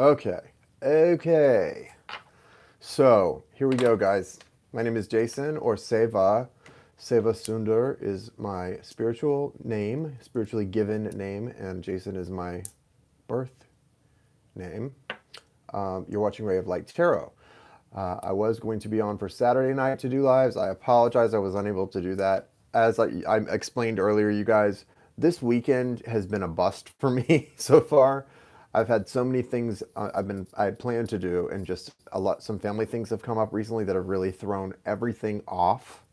Okay. Okay. So here we go, guys. My name is Jason or Seva. Seva Sundar is my spiritual name, spiritually given name, and Jason is my birth name. You're watching Ray of Light Tarot. I was going to be on for Saturday night to do lives. I apologize, I was unable to do that. As I explained earlier, you guys, this weekend has been a bust for me so far. I've had so many things I had planned to do, and just some family things have come up recently that have really thrown everything off,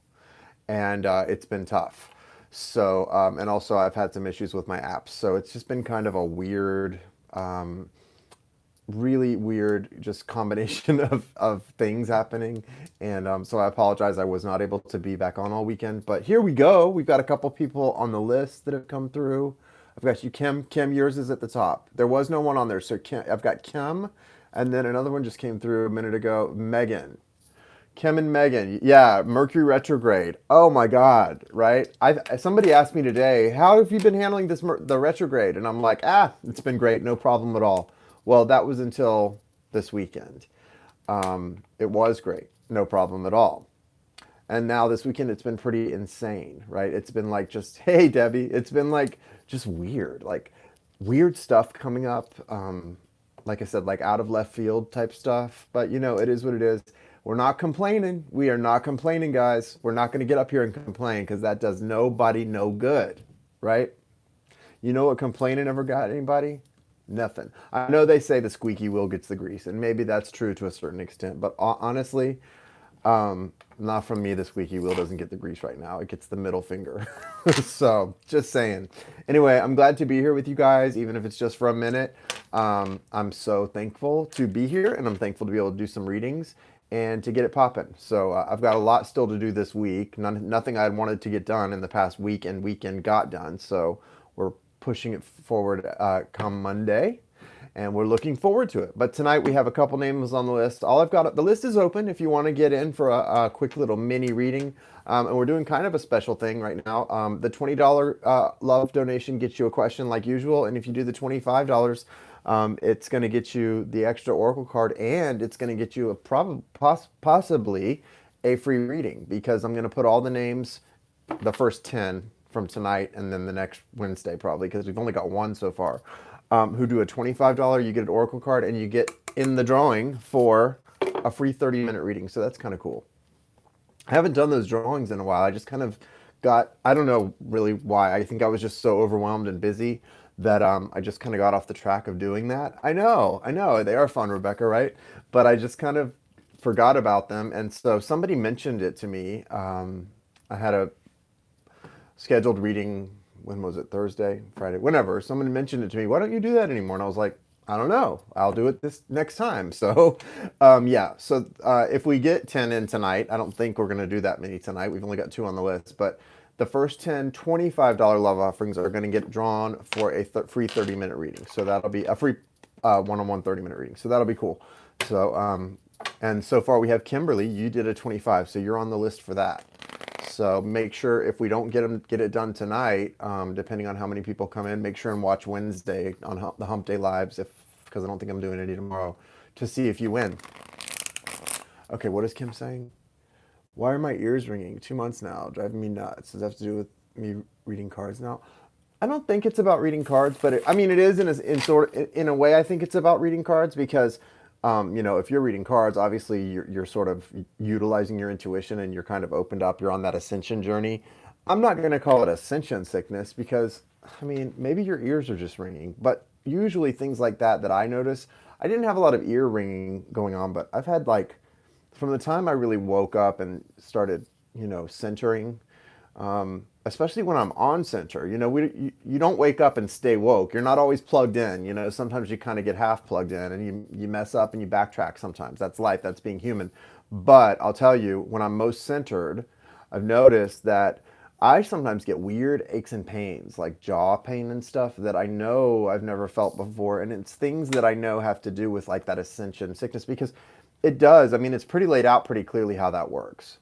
and it's been tough. So, and also I've had some issues with my apps, so it's just been kind of a weird, really weird just combination of things happening. And so I apologize I was not able to be back on all weekend, but here we go. We've got a couple people on the list that have come through. I've got you, Kim. Kim, yours is at the top. There was no one on there, so Kim, I've got Kim, and then another one just came through a minute ago, Megan. Kim and Megan, yeah, Mercury retrograde. Oh my God, right? Somebody asked me today, how have you been handling the retrograde? And I'm like, it's been great, no problem at all. Well, that was until this weekend. It was great, no problem at all. And now this weekend, it's been pretty insane, right? It's been like just, hey, Debbie, it's been like just weird, like weird stuff coming up. Like I said, like out of left field type stuff. But you know, it is what it is. We're not complaining. We are not complaining, guys. We're not going to get up here and complain because that does nobody no good, right? You know what complaining ever got anybody? Nothing. I know they say the squeaky wheel gets the grease, and maybe that's true to a certain extent, but honestly, not from me. The squeaky wheel doesn't get the grease right now. It gets the middle finger. So just saying. Anyway, I'm glad to be here with you guys, even if it's just for a minute. I'm so thankful to be here, and I'm thankful to be able to do some readings and to get it popping. So I've got a lot still to do this week. Nothing I wanted to get done in the past week and weekend got done. So we're pushing it forward come Monday, and we're looking forward to it. But tonight we have a couple names on the list. All I've got, the list is open if you want to get in for a quick little mini reading. And we're doing kind of a special thing right now. The $20 love donation gets you a question like usual, and if you do the $25, it's going to get you the extra oracle card, and it's going to get you possibly a free reading, because I'm going to put all the names, the first 10 from tonight and then the next Wednesday probably, because we've only got one so far, who do a $25, you get an oracle card, and you get in the drawing for a free 30-minute reading. So that's kind of cool. I haven't done those drawings in a while. I just kind of I don't know really why. I think I was just so overwhelmed and busy that I just kind of got off the track of doing that. I know, they are fun, Rebecca, right? But I just kind of forgot about them. And so somebody mentioned it to me. I had a scheduled reading, when was it, Thursday, Friday, whenever. Someone mentioned it to me, why don't you do that anymore? And I was like, I don't know, I'll do it this next time. So yeah, so if we get 10 in tonight, I don't think we're going to do that many tonight. We've only got 2 on the list, but the first 10 $25 love offerings are going to get drawn for a free 30-minute reading. So that'll be a free one-on-one 30-minute reading. So that'll be cool. So and so far we have Kimberly. You did a 25, so you're on the list for that. So make sure, if we don't get it done tonight, depending on how many people come in, make sure and watch Wednesday on the Hump Day Lives, because I don't think I'm doing any tomorrow, to see if you win. Okay, what is Kim saying? Why are my ears ringing? 2 months now, driving me nuts. Does that have to do with me reading cards now? I don't think it's about reading cards, but I mean, it is in a way. I think it's about reading cards because, you know, if you're reading cards, obviously you're sort of utilizing your intuition, and you're kind of opened up. You're on that ascension journey. I'm not going to call it ascension sickness, because, I mean, maybe your ears are just ringing, but usually things like that I notice. I didn't have a lot of ear ringing going on, but I've had, like, from the time I really woke up and started, you know, centering, especially when I'm on center, you know, you don't wake up and stay woke. You're not always plugged in. You know, sometimes you kind of get half plugged in, and you mess up and you backtrack sometimes. That's life. That's being human. But I'll tell you, when I'm most centered, I've noticed that I sometimes get weird aches and pains, like jaw pain and stuff, that I know I've never felt before. And it's things that I know have to do with like that ascension sickness, because it does. I mean, it's pretty laid out pretty clearly how that works.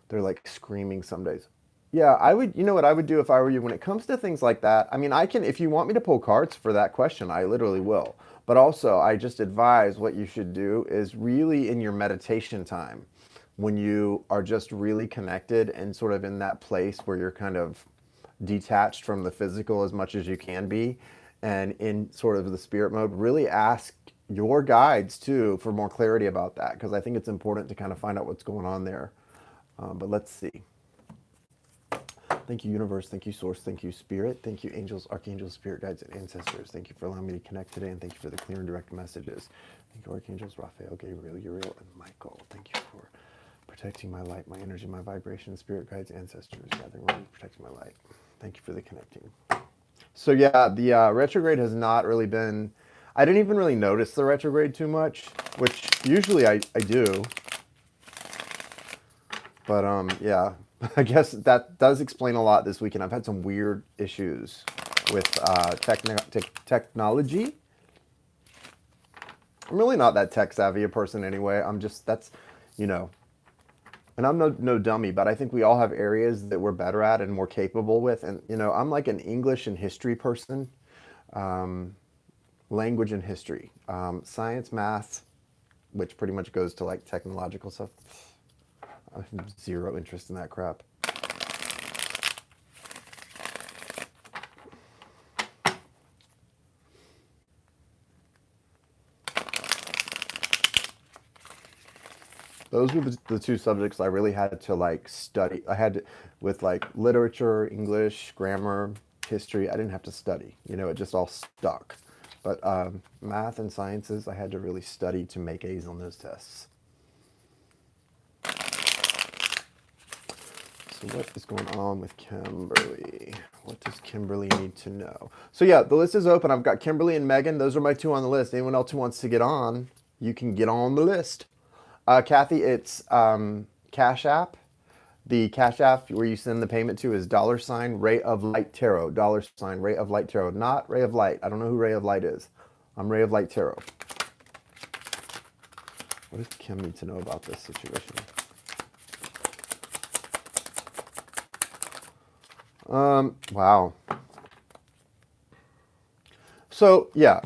They're like screaming some days. Yeah, I would, you know what I would do if I were you when it comes to things like that? I mean, I can, if you want me to pull cards for that question, I literally will. But also, I just advise what you should do is really in your meditation time, when you are just really connected and sort of in that place where you're kind of detached from the physical as much as you can be, and in sort of the spirit mode, really ask your guides too for more clarity about that, because I think it's important to kind of find out what's going on there. But let's see. Thank you, universe. Thank you, source. Thank you, spirit. Thank you, angels, archangels, spirit guides, and ancestors. Thank you for allowing me to connect today, and thank you for the clear and direct messages. Thank you, archangels, Raphael, Gabriel, Uriel, and Michael. Thank you for protecting my light, my energy, my vibration, spirit guides, ancestors, gathering around me, protecting my light. Thank you for the connecting. So yeah, the retrograde has not really been. I didn't even really notice the retrograde too much, which usually I do. But yeah, I guess that does explain a lot this weekend. I've had some weird issues with technology. I'm really not that tech savvy a person anyway. I'm just, that's, you know, and I'm no dummy, but I think we all have areas that we're better at and more capable with. And, you know, I'm like an English and history person, language and history, science, math, which pretty much goes to like technological stuff. I have zero interest in that crap. Those were the two subjects I really had to like study. I had to, with like literature, English, grammar, history, I didn't have to study. You know, it just all stuck. But math and sciences, I had to really study to make A's on those tests. So what is going on with Kimberly? What does Kimberly need to know? So yeah, the list is open. I've got Kimberly and Megan. Those are my two on the list. Anyone else who wants to get on, you can get on the list. Kathy, it's Cash App. The Cash App where you send the payment to is $ Ray of Light Tarot. $ Ray of Light Tarot. Not Ray of Light. I don't know who Ray of Light is. I'm Ray of Light Tarot. What does Kim need to know about this situation? Wow. So, yeah,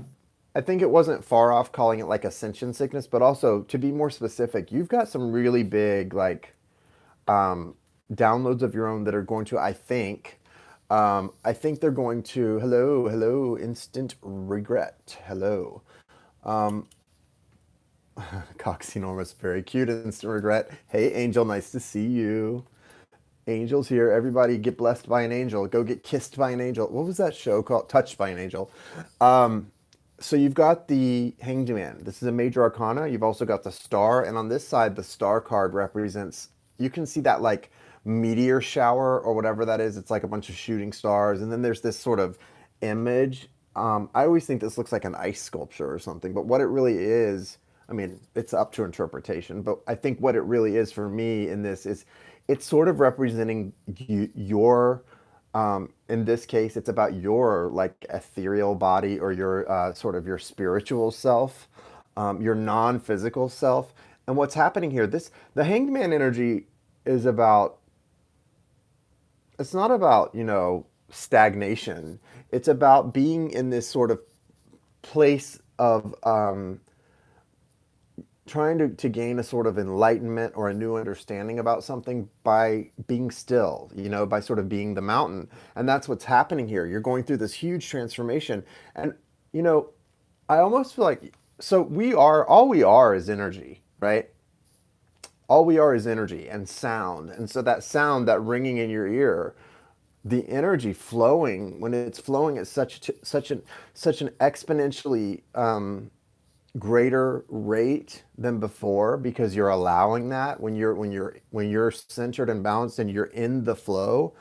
I think it wasn't far off calling it like ascension sickness, but also to be more specific, you've got some really big, like, downloads of your own that are going to, I think they're going to, hello, instant regret, hello. Cox enormous, very cute, instant regret. Hey, Angel, nice to see you. Angels here. Everybody get blessed by an angel. Go get kissed by an angel. What was that show called? Touched by an angel. So you've got the Hanged Man. This is a major arcana. You've also got the star. And on this side, the star card represents, you can see that like meteor shower or whatever that is. It's like a bunch of shooting stars. And then there's this sort of image. I always think this looks like an ice sculpture or something. But what it really is, I mean, it's up to interpretation. But I think what it really is for me in this is it's sort of representing your, in this case, it's about your like ethereal body or your sort of your spiritual self, your non-physical self. And what's happening here, the Hanged Man energy is about, it's not about, you know, stagnation. It's about being in this sort of place of trying to gain a sort of enlightenment or a new understanding about something by being still, you know, by sort of being the mountain. And that's what's happening here. You're going through this huge transformation. And, you know, I almost feel like, so all we are is energy, right? All we are is energy and sound. And so that sound, that ringing in your ear, the energy flowing, when it's flowing at such an exponentially greater rate than before, because you're allowing that when you're centered and balanced and you're in the flow,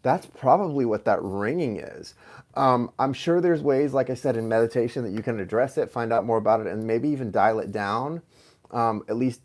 that's probably what that ringing is. I'm sure there's ways, like I said, in meditation that you can address it, find out more about it, and maybe even dial it down. At least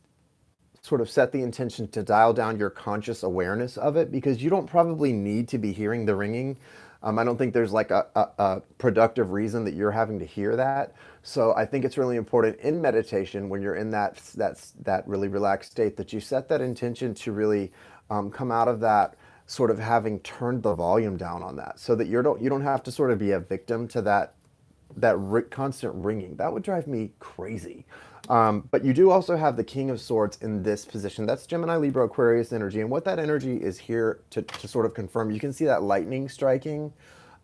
sort of set the intention to dial down your conscious awareness of it, because you don't probably need to be hearing the ringing. I don't think there's like a productive reason that you're having to hear that. So I think it's really important in meditation, when you're in that really relaxed state, that you set that intention to really come out of that sort of having turned the volume down on that, so that you don't have to sort of be a victim to that constant ringing. That would drive me crazy. But you do also have the King of Swords in this position. That's Gemini, Libra, Aquarius energy. And what that energy is here to sort of confirm, you can see that lightning striking.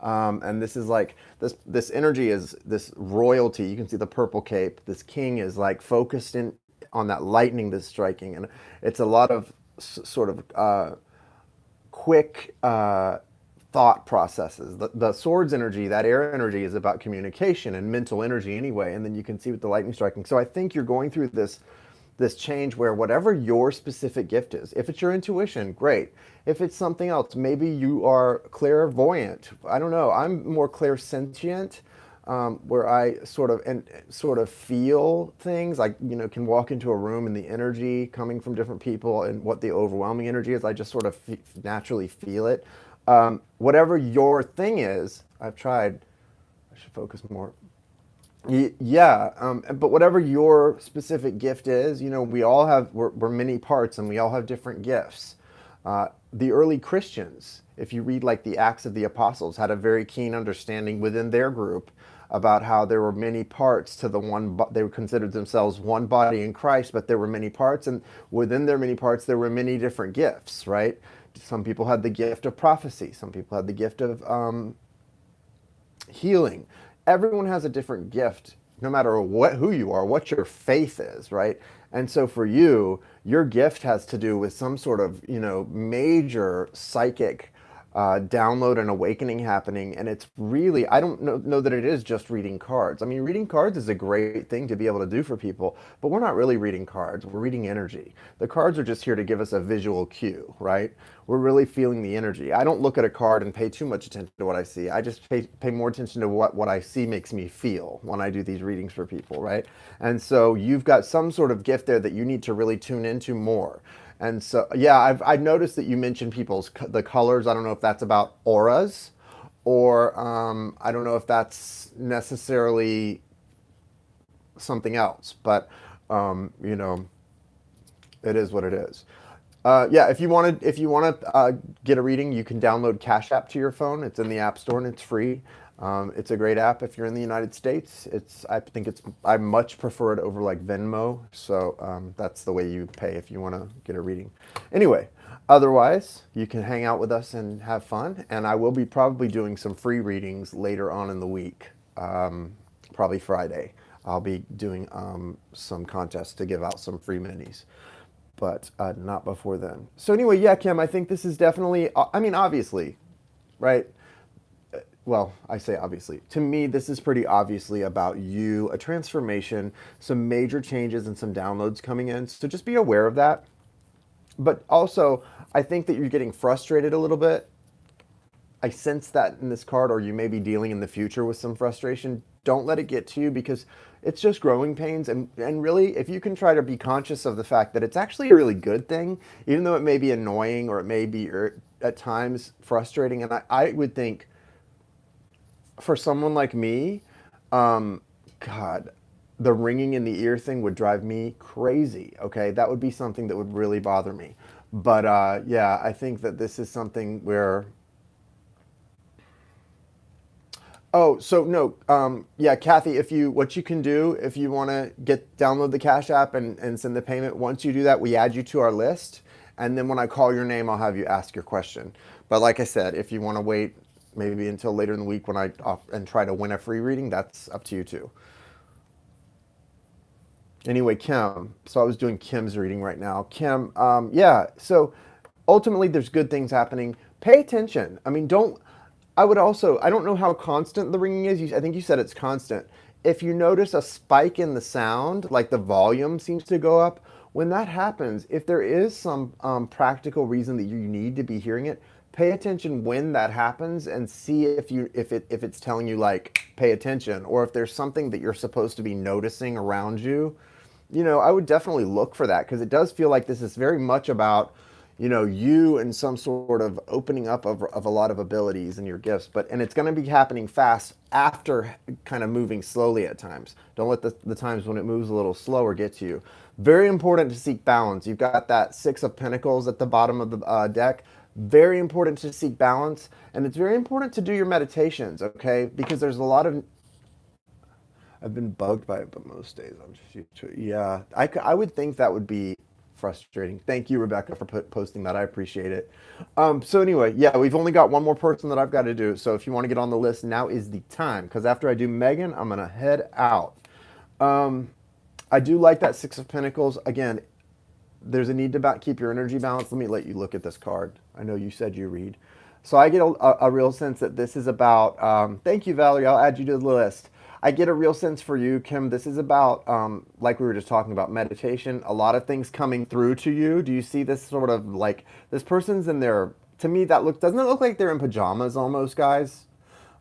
And this is like, this energy is this royalty. You can see the purple cape. This king is like focused in on that lightning that's striking. And it's a lot of sort of quick thought processes. The swords energy, that air energy, is about communication and mental energy anyway. And then you can see with the lightning striking. So I think you're going through this change where whatever your specific gift is, if it's your intuition, great. If it's something else, maybe you are clairvoyant. I don't know. I'm more clairsentient, where I sort of feel things. I can walk into a room and the energy coming from different people and what the overwhelming energy is. I just sort of naturally feel it. Whatever your thing is, I've tried. I should focus more. Yeah, but whatever your specific gift is, we all we're many parts and we all have different gifts. The early Christians, if you read like the Acts of the Apostles, had a very keen understanding within their group about how there were many parts to the one, they considered themselves one body in Christ, but there were many parts, and within their many parts, there were many different gifts, right? Some people had the gift of prophecy. Some people had the gift of healing. Everyone has a different gift, no matter who you are, what your faith is, right? And so for you, your gift has to do with some sort of, major psychic download and awakening happening. And it's really, I don't know that it is just reading cards. I mean, reading cards is a great thing to be able to do for people, but we're not really reading cards. We're reading energy. The cards are just here to give us a visual cue, right? We're really feeling the energy. I don't look at a card and pay too much attention to what I see. I just pay more attention to what I see makes me feel when I do these readings for people, right? And so you've got some sort of gift there that you need to really tune into more. And so, yeah, I've noticed that you mentioned the colors. I don't know if that's about auras, or I don't know if that's necessarily something else, but it is what it is. Yeah, if you want to get a reading, you can download Cash App to your phone. It's in the App Store and it's free. It's a great app if you're in the United States. I much prefer it over like Venmo. So that's the way you pay if you want to get a reading. Anyway, otherwise, you can hang out with us and have fun. And I will be probably doing some free readings later on in the week, probably Friday. I'll be doing some contests to give out some free minis, but not before then. So anyway, yeah, Kim, I think this is definitely, I mean, obviously, right? Well, I say obviously. To me, this is pretty obviously about you, a transformation, some major changes and some downloads coming in. So just be aware of that. But also, I think that you're getting frustrated a little bit. I sense that in this card, or you may be dealing in the future with some frustration. Don't let it get to you, because it's just growing pains. And really, if you can try to be conscious of the fact that it's actually a really good thing, even though it may be annoying or it may be at times frustrating. And I would think, for someone like me, God, the ringing in the ear thing would drive me crazy. Okay, that would be something that would really bother me. But yeah, I think that this is something where. Oh, so no, yeah, Kathy, what you can do if you want to download the Cash App and send the payment. Once you do that, we add you to our list, and then when I call your name, I'll have you ask your question. But like I said, if you want to wait maybe until later in the week when and try to win a free reading, that's up to you too. Anyway, Kim, so I was doing Kim's reading right now. Kim, yeah, so ultimately there's good things happening. Pay attention. I mean, I don't know how constant the ringing is. I think you said it's constant. If you notice a spike in the sound, like the volume seems to go up, when that happens, if there is some practical reason that you need to be hearing it, pay attention when that happens and see if it's telling you like pay attention, or if there's something that you're supposed to be noticing around you. I would definitely look for that, because it does feel like this is very much about you and some sort of opening up of a lot of abilities and your gifts, and it's going to be happening fast after kind of moving slowly at times. Don't let the times when it moves a little slower get to you. Very important to seek balance. You've got that Six of Pentacles at the bottom of the deck. Very important to seek balance, and it's very important to do your meditations, okay? Because there's a lot of I've been bugged by it, but most days I'm just used to it. Yeah, I would think that would be frustrating. Thank you, Rebecca, for posting that. I appreciate it. So anyway, yeah, we've only got one more person that I've got to do. So if you want to get on the list, now is the time. Because after I do Megan, I'm gonna head out. Um, I do like that Six of Pentacles. Again, there's a need to keep your energy balanced. Let me let you look at this card. I know you said you read. So I get a real sense that this is about, thank you, Valerie. I'll add you to the list. I get a real sense for you, Kim. This is about, like we were just talking about, meditation, a lot of things coming through to you. Do you see this sort of like, this person's in their, to me, doesn't it look like they're in pajamas almost, guys?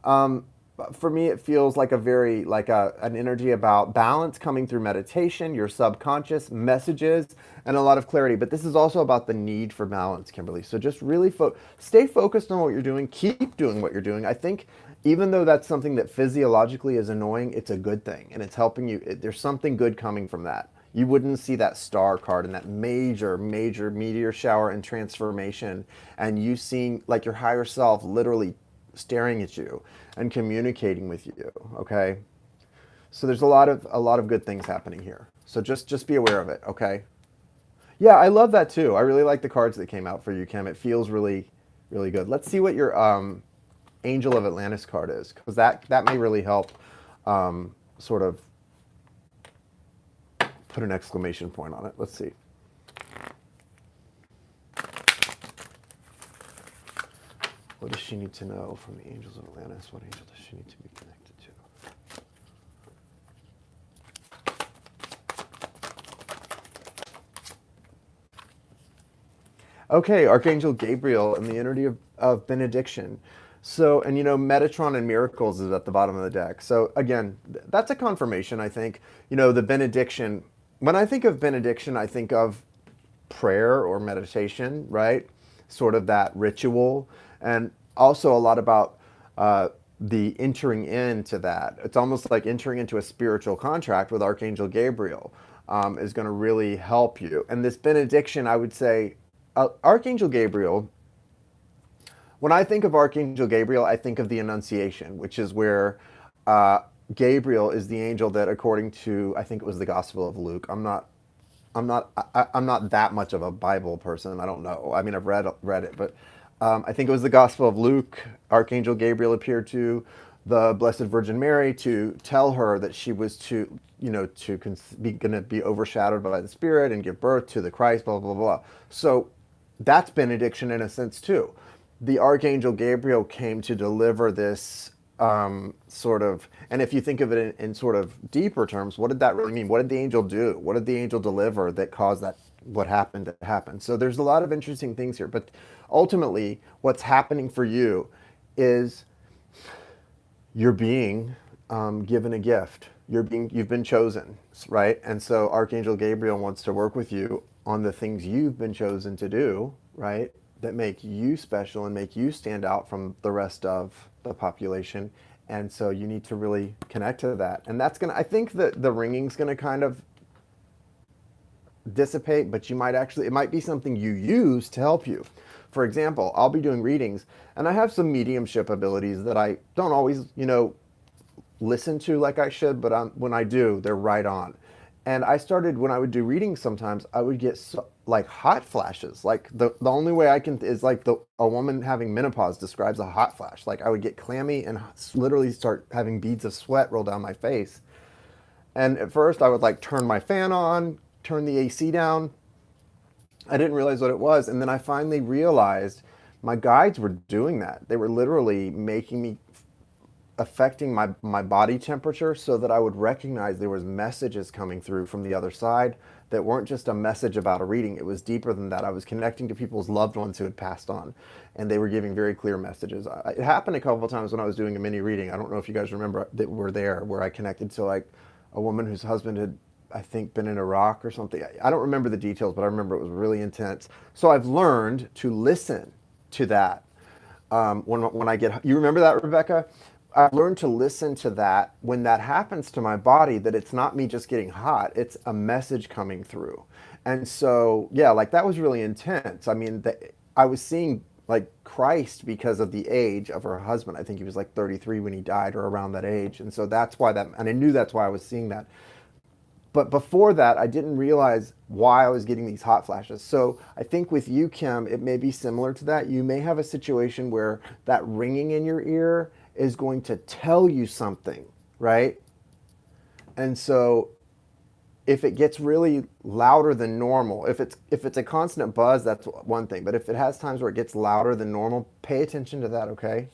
Um, for me, it feels like a very like an energy about balance coming through meditation, your subconscious messages, and a lot of clarity. But this is also about the need for balance, Kimberly. So just really stay focused on what you're doing. Keep doing what you're doing. I think even though that's something that physiologically is annoying, it's a good thing, and it's helping you. There's something good coming from that. You wouldn't see that star card and that major, major meteor shower and transformation, and you seeing like your higher self literally staring at you and communicating with you. Okay, so there's a lot of good things happening here, so just be aware of it. Okay, yeah, I love that too. I really like the cards that came out for you, Kim. It feels really really good. Let's see what your Angel of Atlantis card is, because that may really help sort of put an exclamation point on it. Let's see. What does she need to know from the Angels of Atlantis? What angel does she need to be connected to? Okay, Archangel Gabriel and the energy of benediction. So, and Metatron and Miracles is at the bottom of the deck. So again, that's a confirmation, I think. The benediction, when I think of benediction, I think of prayer or meditation, right? Sort of that ritual. And also a lot about the entering into that. It's almost like entering into a spiritual contract with Archangel Gabriel is going to really help you. And this benediction, I would say, Archangel Gabriel, when I think of Archangel Gabriel, I think of the Annunciation, which is where Gabriel is the angel that, according to, I think it was the Gospel of Luke. I'm not that much of a Bible person. I don't know. I mean, I've read it, but I think it was the Gospel of Luke. Archangel Gabriel appeared to the Blessed Virgin Mary to tell her that she was going to be overshadowed by the Spirit and give birth to the Christ. Blah blah blah. So that's benediction in a sense too. The Archangel Gabriel came to deliver this sort of, and if you think of it in sort of deeper terms, what did that really mean? What did the angel do? What did the angel deliver that caused that, what happened to happen? So there's a lot of interesting things here, but ultimately what's happening for you is you're being given a gift. You've been chosen, right? And so Archangel Gabriel wants to work with you on the things you've been chosen to do, right? That make you special and make you stand out from the rest of the population. And so you need to really connect to that. And I think that the ringing's gonna kind of dissipate, but it might be something you use to help you. For example, I'll be doing readings and I have some mediumship abilities that I don't always, listen to like I should, but when I do, they're right on. And I started, when I would do readings sometimes, I would get like hot flashes. Like the only way I can is like a woman having menopause describes a hot flash. Like I would get clammy and literally start having beads of sweat roll down my face. And at first I would like turn my fan on, turn the AC down. I didn't realize what it was. And then I finally realized my guides were doing that. They were literally affecting my body temperature so that I would recognize there was messages coming through from the other side that weren't just a message about a reading. It was deeper than that. I was connecting to people's loved ones who had passed on, and they were giving very clear messages. It happened a couple of times when I was doing a mini reading. I don't know if you guys remember that were there, where I connected to like a woman whose husband had, I think, been in Iraq or something. I don't remember the details, but I remember it was really intense. So I've learned to listen to that when I get. You remember that, Rebecca? I've learned to listen to that when that happens to my body, that it's not me just getting hot, it's a message coming through. And so, yeah, like that was really intense. I mean, I was seeing like Christ because of the age of her husband. I think he was like 33 when he died or around that age. And so that's why that, and I knew that's why I was seeing that. But before that, I didn't realize why I was getting these hot flashes. So I think with you, Kim, it may be similar to that. You may have a situation where that ringing in your ear is going to tell you something, right? And so if it gets really louder than normal, if it's a constant buzz, that's one thing. But if it has times where it gets louder than normal, pay attention to that, okay?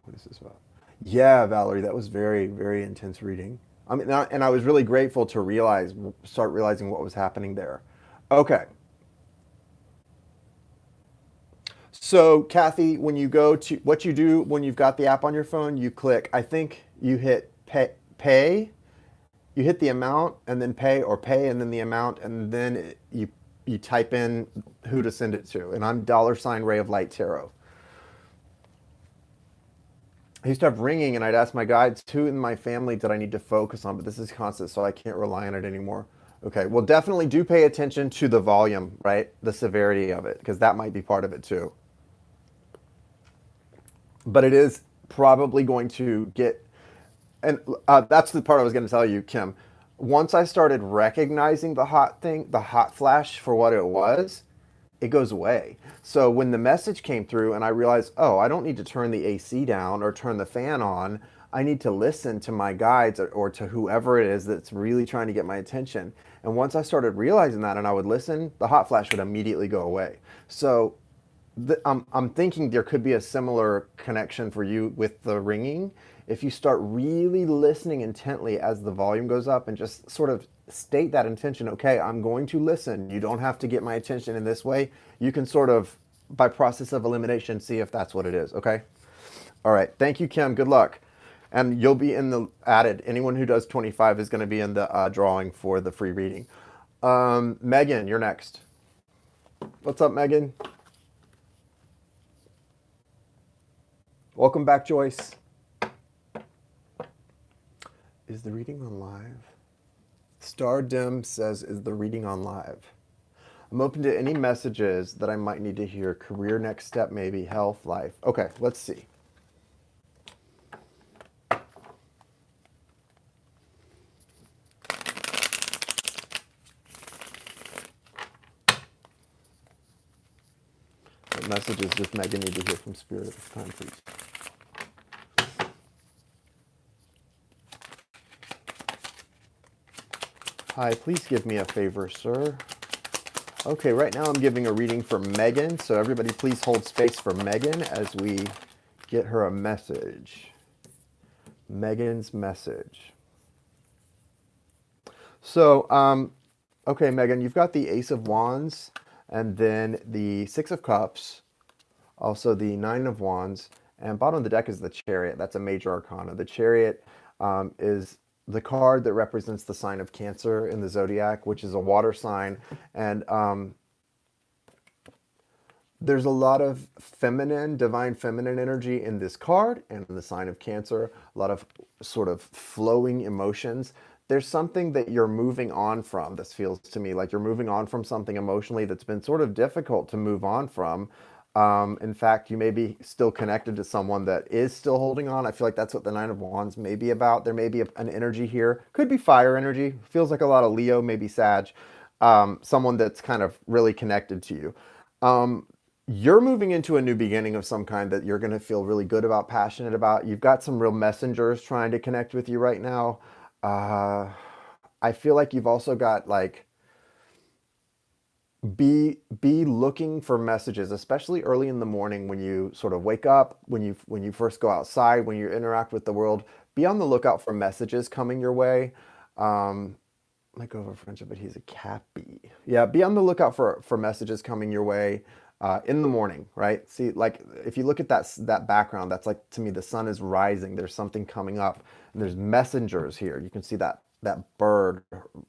What is this about? Yeah, Valerie, that was very, very intense reading. I mean, and I was really grateful to start realizing what was happening there. Okay, so Kathy, when you go to what you do when you've got the app on your phone, you click. I think you hit pay. You hit the amount and then pay, or pay and then the amount, and then you type in who to send it to. And I'm $Ray of Light Tarot. I used to have ringing, and I'd ask my guides who in my family did I need to focus on, but this is constant, so I can't rely on it anymore. Okay, well, definitely do pay attention to the volume, right? The severity of it, because that might be part of it too. But it is probably going to get, and that's the part I was going to tell you, Kim. Once I started recognizing the hot flash for what it was, it goes away. So when the message came through and I realized, oh, I don't need to turn the AC down or turn the fan on. I need to listen to my guides or to whoever it is that's really trying to get my attention. And once I started realizing that and I would listen, the hot flash would immediately go away. So I'm thinking there could be a similar connection for you with the ringing. If you start really listening intently as the volume goes up and just sort of state that intention, okay, I'm going to listen. You don't have to get my attention in this way. You can sort of, by process of elimination, see if that's what it is, okay? All right, thank you, Kim. Good luck. And you'll be in the added. Anyone who does 25 is going to be in the drawing for the free reading. Megan, you're next. What's up, Megan? Welcome back, Joyce. Is the reading on live? Star Dim says, is the reading on live? I'm open to any messages that I might need to hear. Career, next step, maybe, health, life. Okay, let's see. What messages does Megan need to hear from Spirit at this time, please? Hi, please give me a favor, sir. Okay, right now I'm giving a reading for Megan, so everybody please hold space for Megan as we get her a message. Megan's message. So, okay, Megan, you've got the Ace of Wands, and then the Six of Cups, also the Nine of Wands, and bottom of the deck is the Chariot. That's a major arcana. The Chariot is the card that represents the sign of Cancer in the zodiac, which is a water sign. And there's a lot of feminine, divine feminine energy in this card and in the sign of Cancer, a lot of sort of flowing emotions. There's something that you're moving on from. This feels to me like you're moving on from something emotionally that's been sort of difficult to move on from. In fact, you may be still connected to someone that is still holding on. I feel like that's what the Nine of Wands may be about. There may be an energy here. Could be fire energy. Feels like a lot of Leo, maybe Sag. Someone that's kind of really connected to you. You're moving into a new beginning of some kind that you're going to feel really good about, passionate about. You've got some real messengers trying to connect with you right now. I feel like you've also got like be looking for messages, especially early in the morning when you sort of wake up, when you first go outside, when you interact with the world. Be on the lookout for messages coming your way. Let go of a friendship, but he's a cappy. Yeah, be on the lookout for messages coming your way in the morning, right? See, like if you look at that background, that's like, to me, the sun is rising. There's something coming up, and there's messengers here. You can see that bird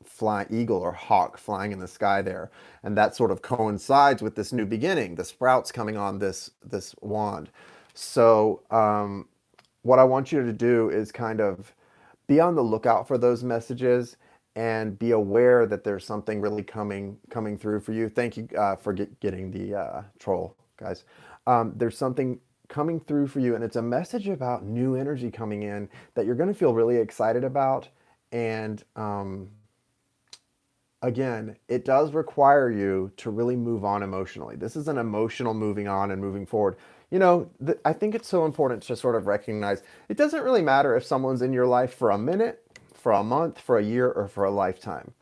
flying, eagle or hawk flying in the sky there, and that sort of coincides with this new beginning, the sprouts coming on this wand. So what I want you to do is kind of be on the lookout for those messages and be aware that there's something really coming through for you. Thank you for getting the troll, guys. There's something coming through for you, and it's a message about new energy coming in that you're going to feel really excited about. And again, it does require you to really move on emotionally. This is an emotional moving on and moving forward. You know, I think it's so important to sort of recognize it doesn't really matter if someone's in your life for a minute, for a month, for a year, or for a lifetime.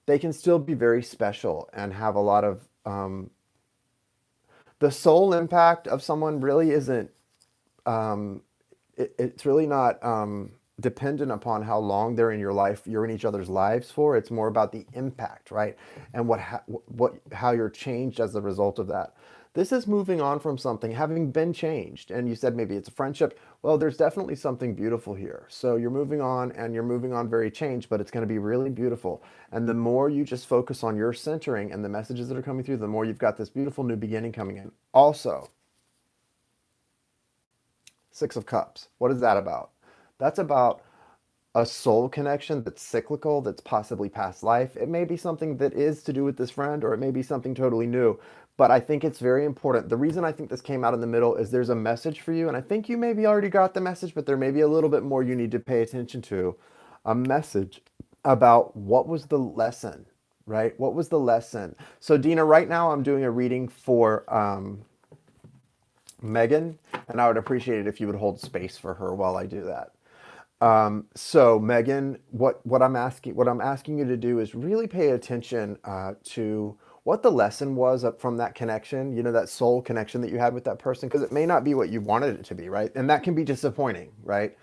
They can still be very special and have a lot of the soul impact of someone really isn't it's really not dependent upon how long they're in your life, you're in each other's lives for. It's more about the impact, right? And how you're changed as a result of that. This is moving on from something, having been changed. And you said maybe it's a friendship. Well, there's definitely something beautiful here. So you're moving on, and you're moving on very changed, but it's going to be really beautiful. And the more you just focus on your centering and the messages that are coming through, the more you've got this beautiful new beginning coming in. Also, Six of Cups. What is that about? That's about a soul connection that's cyclical, that's possibly past life. It may be something that is to do with this friend, or it may be something totally new. But I think it's very important. The reason I think this came out in the middle is there's a message for you, and I think you maybe already got the message, but there may be a little bit more you need to pay attention to. A message about what was the lesson, right? What was the lesson? So Dina, right now I'm doing a reading for Megan, and I would appreciate it if you would hold space for her while I do that. So Megan, what I'm asking you to do is really pay attention to what the lesson was up from that connection, you know, that soul connection that you had with that person, because it may not be what you wanted it to be, right? And that can be disappointing, right?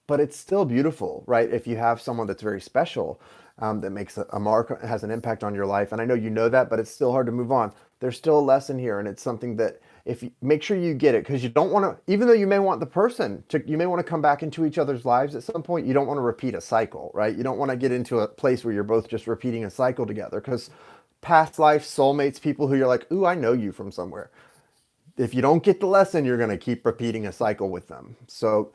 But it's still beautiful, right? If you have someone that's very special, that makes a mark, has an impact on your life. And I know you know that, but it's still hard to move on. There's still a lesson here, and it's something that if you make sure you get it, because you don't want to, even though you may want the person to, you may want to come back into each other's lives at some point, you don't want to repeat a cycle, right? You don't want to get into a place where you're both just repeating a cycle together, because past life soulmates, people who you're like, ooh, I know you from somewhere. If you don't get the lesson, you're going to keep repeating a cycle with them. So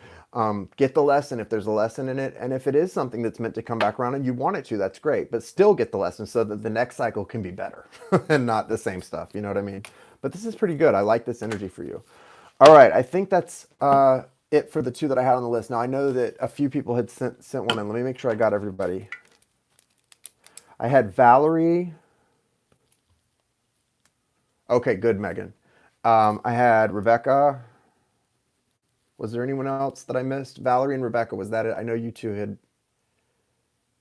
get the lesson if there's a lesson in it. And if it is something that's meant to come back around and you want it to, that's great. But still get the lesson so that the next cycle can be better and not the same stuff. You know what I mean? But this is pretty good. I like this energy for you. All right. I think that's it for the two that I had on the list. Now, I know that a few people had sent one in. Let me make sure I got everybody. I had Valerie. Okay, good, Megan. I had Rebecca. Was there anyone else that I missed? Valerie and Rebecca, was that it? I know you two had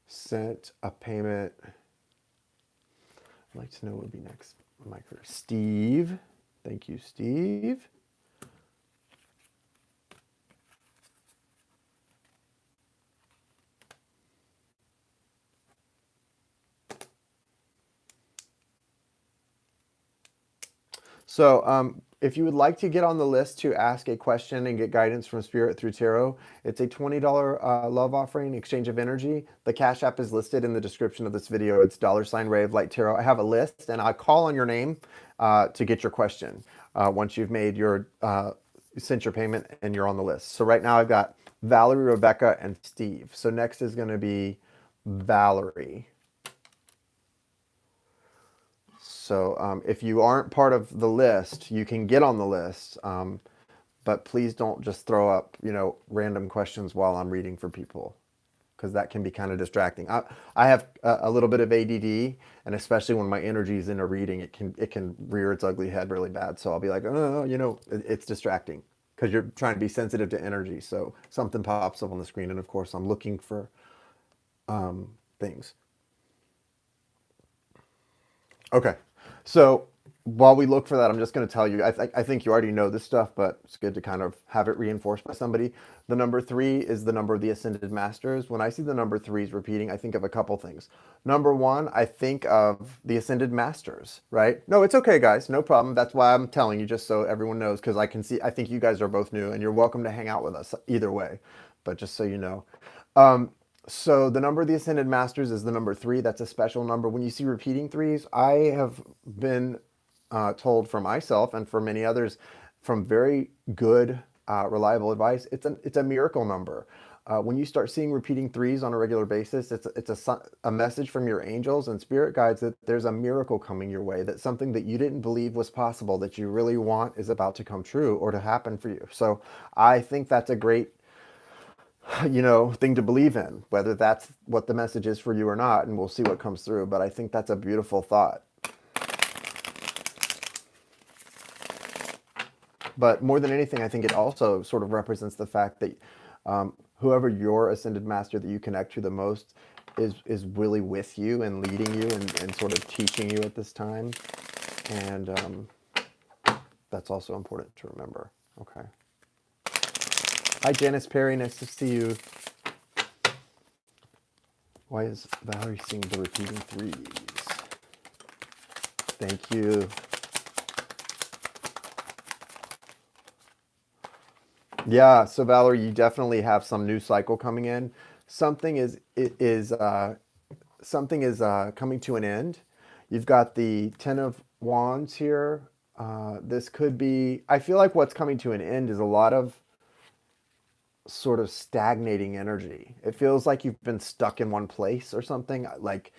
sent a payment. I'd like to know what would be next. Mike, Steve. Thank you, Steve. So if you would like to get on the list to ask a question and get guidance from Spirit through Tarot, it's a $20 love offering, exchange of energy. The Cash App is listed in the description of this video. It's $RayofLightTarot. I have a list, and I'll call on your name to get your question once you've made your, sent your payment and you're on the list. So right now I've got Valerie, Rebecca, and Steve. So next is going to be Valerie. So if you aren't part of the list, you can get on the list, but please don't just throw up, you know, random questions while I'm reading for people, because that can be kind of distracting. I have a little bit of ADD, and especially when my energy is in a reading, it can rear its ugly head really bad. So I'll be like, oh, you know, it's distracting because you're trying to be sensitive to energy. So something pops up on the screen, and of course I'm looking for things. Okay. So while we look for that, I'm just going to tell you, I think you already know this stuff, but it's good to kind of have it reinforced by somebody. The number 3 is the number of the Ascended Masters. When I see the number 3s repeating, I think of a couple things. Number 1, I think of the Ascended Masters, right? No, it's okay, guys. No problem. That's why I'm telling you, just so everyone knows, because I can see, I think you guys are both new, and you're welcome to hang out with us either way, but just so you know. So the number of the Ascended Masters is the number 3. That's a special number. When you see repeating 3s, I have been told for myself and for many others from very good, reliable advice. It's a miracle number. When you start seeing repeating threes on a regular basis, it's a message from your angels and spirit guides that there's a miracle coming your way, that something that you didn't believe was possible, that you really want, is about to come true or to happen for you. So I think that's a great, thing to believe in, whether that's what the message is for you or not, and we'll see what comes through. But I think that's a beautiful thought. But more than anything, I think it also sort of represents the fact that whoever your ascended master that you connect to the most is really with you and leading you and sort of teaching you at this time. And that's also important to remember. Okay. Hi, Janice Perry. Nice to see you. Why is Valerie seeing the repeating threes? Thank you. Yeah, so Valerie, you definitely have some new cycle coming in. Something is coming to an end. You've got the Ten of Wands here. This could be, I feel like what's coming to an end is a lot of sort of stagnating energy. It feels like you've been stuck in one place or something. Like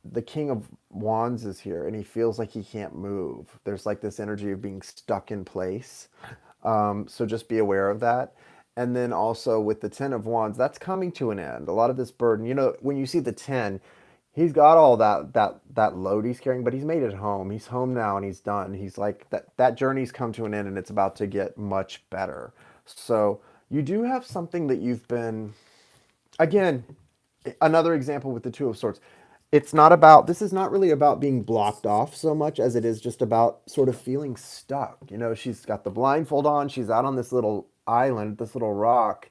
the King of Wands is here and he feels like he can't move. There's like this energy of being stuck in place. So just be aware of that. And then also with the Ten of Wands, that's coming to an end. A lot of this burden, when you see the 10, he's got all that load he's carrying, but he's made it home. He's home now and he's done. He's like that journey's come to an end and it's about to get much better. So you do have something that you've been, again, another example with the Two of Swords. This is not really about being blocked off so much as it is just about sort of feeling stuck. She's got the blindfold on, she's out on this little island, this little rock,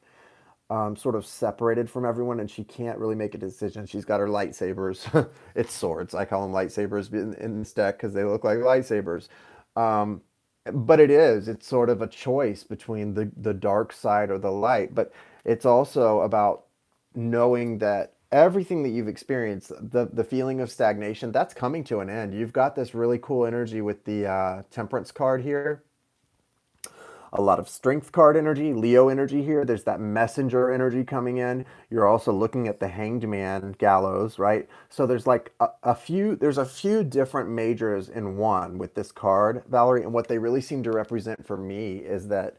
sort of separated from everyone, and she can't really make a decision. She's got her lightsabers. It's swords. I call them lightsabers in this deck because they look like lightsabers. But it's sort of a choice between the dark side or the light. But it's also about knowing that everything that you've experienced, the feeling of stagnation, that's coming to an end. You've got this really cool energy with the Temperance card here. A lot of Strength card energy, Leo energy here. There's that Messenger energy coming in. You're also looking at the Hanged Man gallows, right? So there's like a few different majors in one with this card, Valerie. And what they really seem to represent for me is that,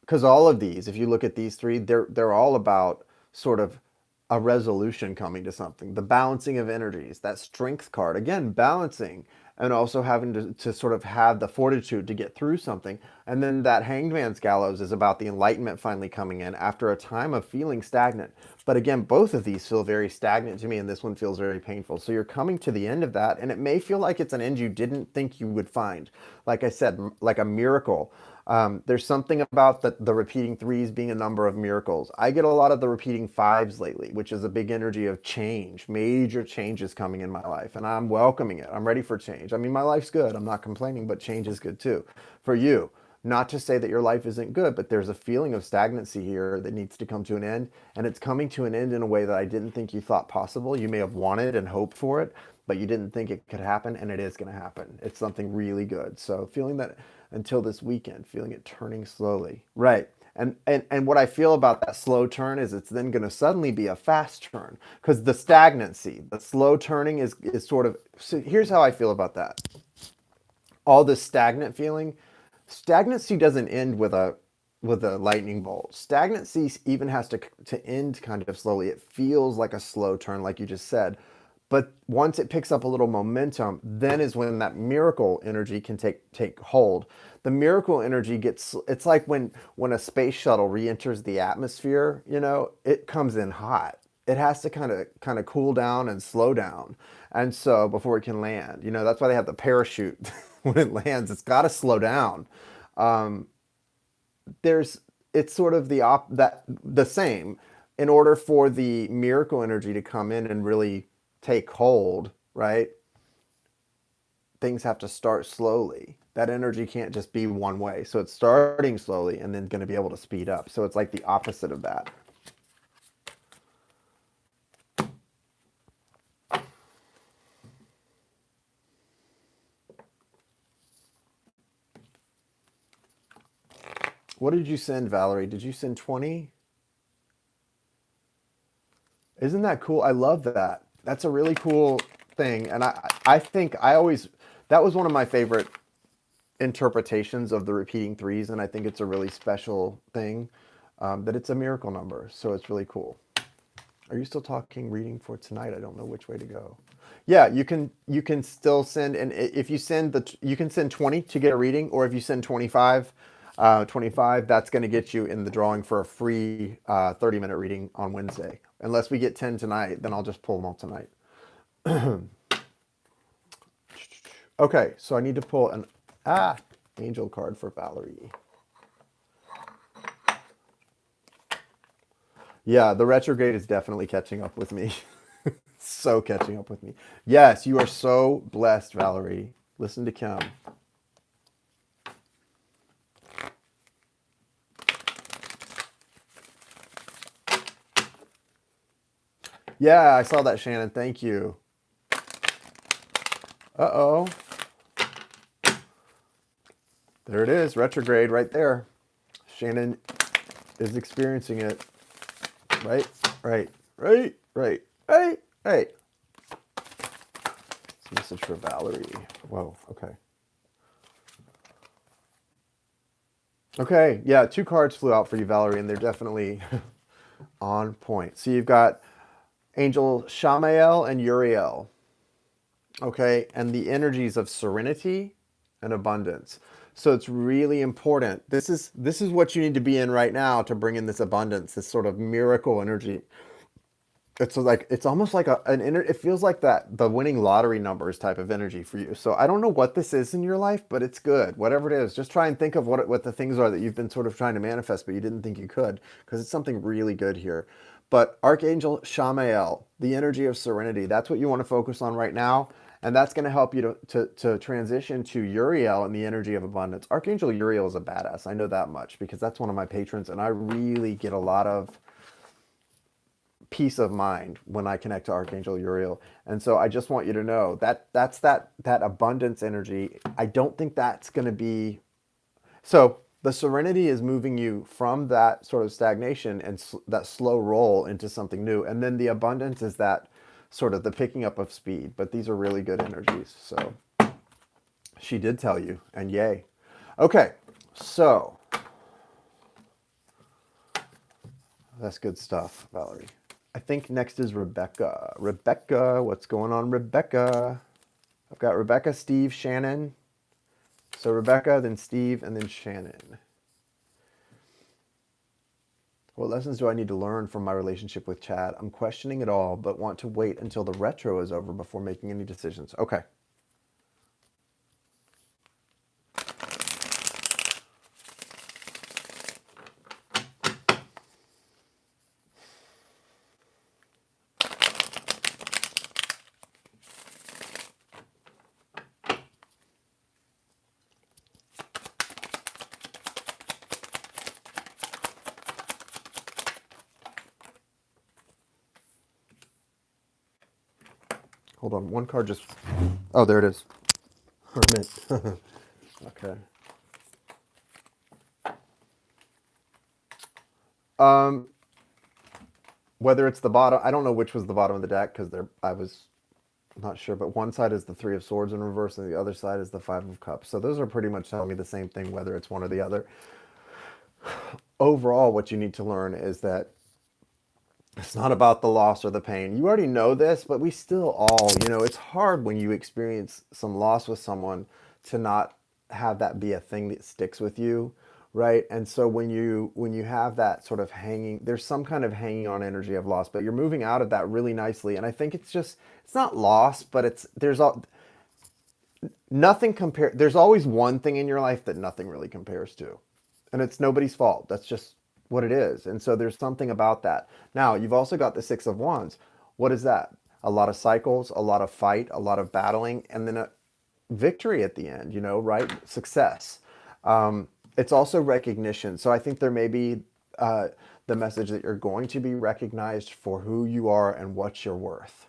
because all of these, if you look at these three, they're all about sort of a resolution coming to something, the balancing of energies. That Strength card, again, balancing and also having to sort of have the fortitude to get through something. And then that Hanged Man's gallows is about the enlightenment finally coming in after a time of feeling stagnant. But again, both of these feel very stagnant to me, and this one feels very painful. So you're coming to the end of that, and it may feel like it's an end you didn't think you would find. Like I said, like a miracle. There's something about the repeating threes being a number of miracles. I get a lot of the repeating fives lately, which is a big energy of change. Major changes coming in my life, and I'm welcoming it. I'm ready for change. I mean, my life's good. I'm not complaining, but change is good too. For you, not to say that your life isn't good, but there's a feeling of stagnancy here that needs to come to an end, and it's coming to an end in a way that I didn't think you thought possible. You may have wanted and hoped for it, but you didn't think it could happen, and it is going to happen. It's something really good. So feeling that until this weekend, feeling it turning slowly. Right. And what I feel about that slow turn is it's then going to suddenly be a fast turn, because the stagnancy, the slow turning is sort of, so here's how I feel about that. All this stagnant feeling, stagnancy doesn't end with a lightning bolt. Stagnancy even has to end kind of slowly. It feels like a slow turn, like you just said. But once it picks up a little momentum, then is when that miracle energy can take hold. The miracle energy it's like when a space shuttle re-enters the atmosphere, it comes in hot. It has to kind of cool down and slow down. And so before it can land, that's why they have the parachute. When it lands, it's got to slow down. It's sort of the same. In order for the miracle energy to come in and really take hold, right? Things have to start slowly. That energy can't just be one way. So it's starting slowly and then going to be able to speed up. So it's like the opposite of that. What did you send, Valerie? Did you send 20? Isn't that cool? I love that. That's a really cool thing. And I think I always, that was one of my favorite interpretations of the repeating threes. And I think it's a really special thing, that it's a miracle number. So it's really cool. Are you still talking reading for tonight? I don't know which way to go. Yeah, you can still send, and if you send you can send 20 to get a reading, or if you send 25, 25, that's going to get you in the drawing for a free 30-minute reading on Wednesday. Unless we get 10 tonight, then I'll just pull them all tonight. Okay, so I need to pull an angel card for Valerie. Yeah, the retrograde is definitely catching up with me. So catching up with me. Yes, you are so blessed, Valerie. Listen to Kim. Yeah, I saw that, Shannon. Thank you. Uh-oh. There it is, retrograde right there. Shannon is experiencing it. Right, right, right, right, right, right. It's a message for Valerie. Whoa, okay. Okay, yeah, 2 cards flew out for you, Valerie, and they're definitely on point. So you've got Angel Shamael and Uriel. Okay, and the energies of serenity and abundance. So it's really important. This is what you need to be in right now to bring in this abundance, this sort of miracle energy. It's almost like it feels like that the winning lottery numbers type of energy for you. So I don't know what this is in your life, but it's good. Whatever it is, just try and think of what the things are that you've been sort of trying to manifest, but you didn't think you could, because it's something really good here. But Archangel Shamael, the energy of serenity, that's what you want to focus on right now. And that's going to help you to transition to Uriel and the energy of abundance. Archangel Uriel is a badass. I know that much because that's one of my patrons, and I really get a lot of peace of mind when I connect to Archangel Uriel. And so I just want you to know that that abundance energy. I don't think that's going to be... So the serenity is moving you from that sort of stagnation and that slow roll into something new. And then the abundance is that sort of the picking up of speed. But these are really good energies. So she did tell you, and yay. Okay, so that's good stuff, Valerie. I think next is Rebecca. Rebecca, what's going on, Rebecca? I've got Rebecca, Steve, Shannon. So Rebecca, then Steve, and then Shannon. What lessons do I need to learn from my relationship with Chad? I'm questioning it all, but want to wait until the retro is over before making any decisions. Okay. Hold on, one card just... Oh, there it is. Hermit. Okay. Whether it's the bottom... I don't know which was the bottom of the deck because I was not sure, but one side is the Three of Swords in reverse and the other side is the Five of Cups. So those are pretty much telling me the same thing, whether it's one or the other. Overall, what you need to learn is that it's not about the loss or the pain. You already know this, but we still all, it's hard when you experience some loss with someone to not have that be a thing that sticks with you, right? And so when you have that sort of hanging, there's some kind of hanging on energy of loss, but you're moving out of that really nicely. And I think it's not loss, but there's always one thing in your life that nothing really compares to. And it's nobody's fault. That's just what it is. And so there's something about that. Now, you've also got the Six of Wands. What is that? A lot of cycles, a lot of fight, a lot of battling, and then a victory at the end, right? Success. It's also recognition. So I think there may be the message that you're going to be recognized for who you are and what you're worth.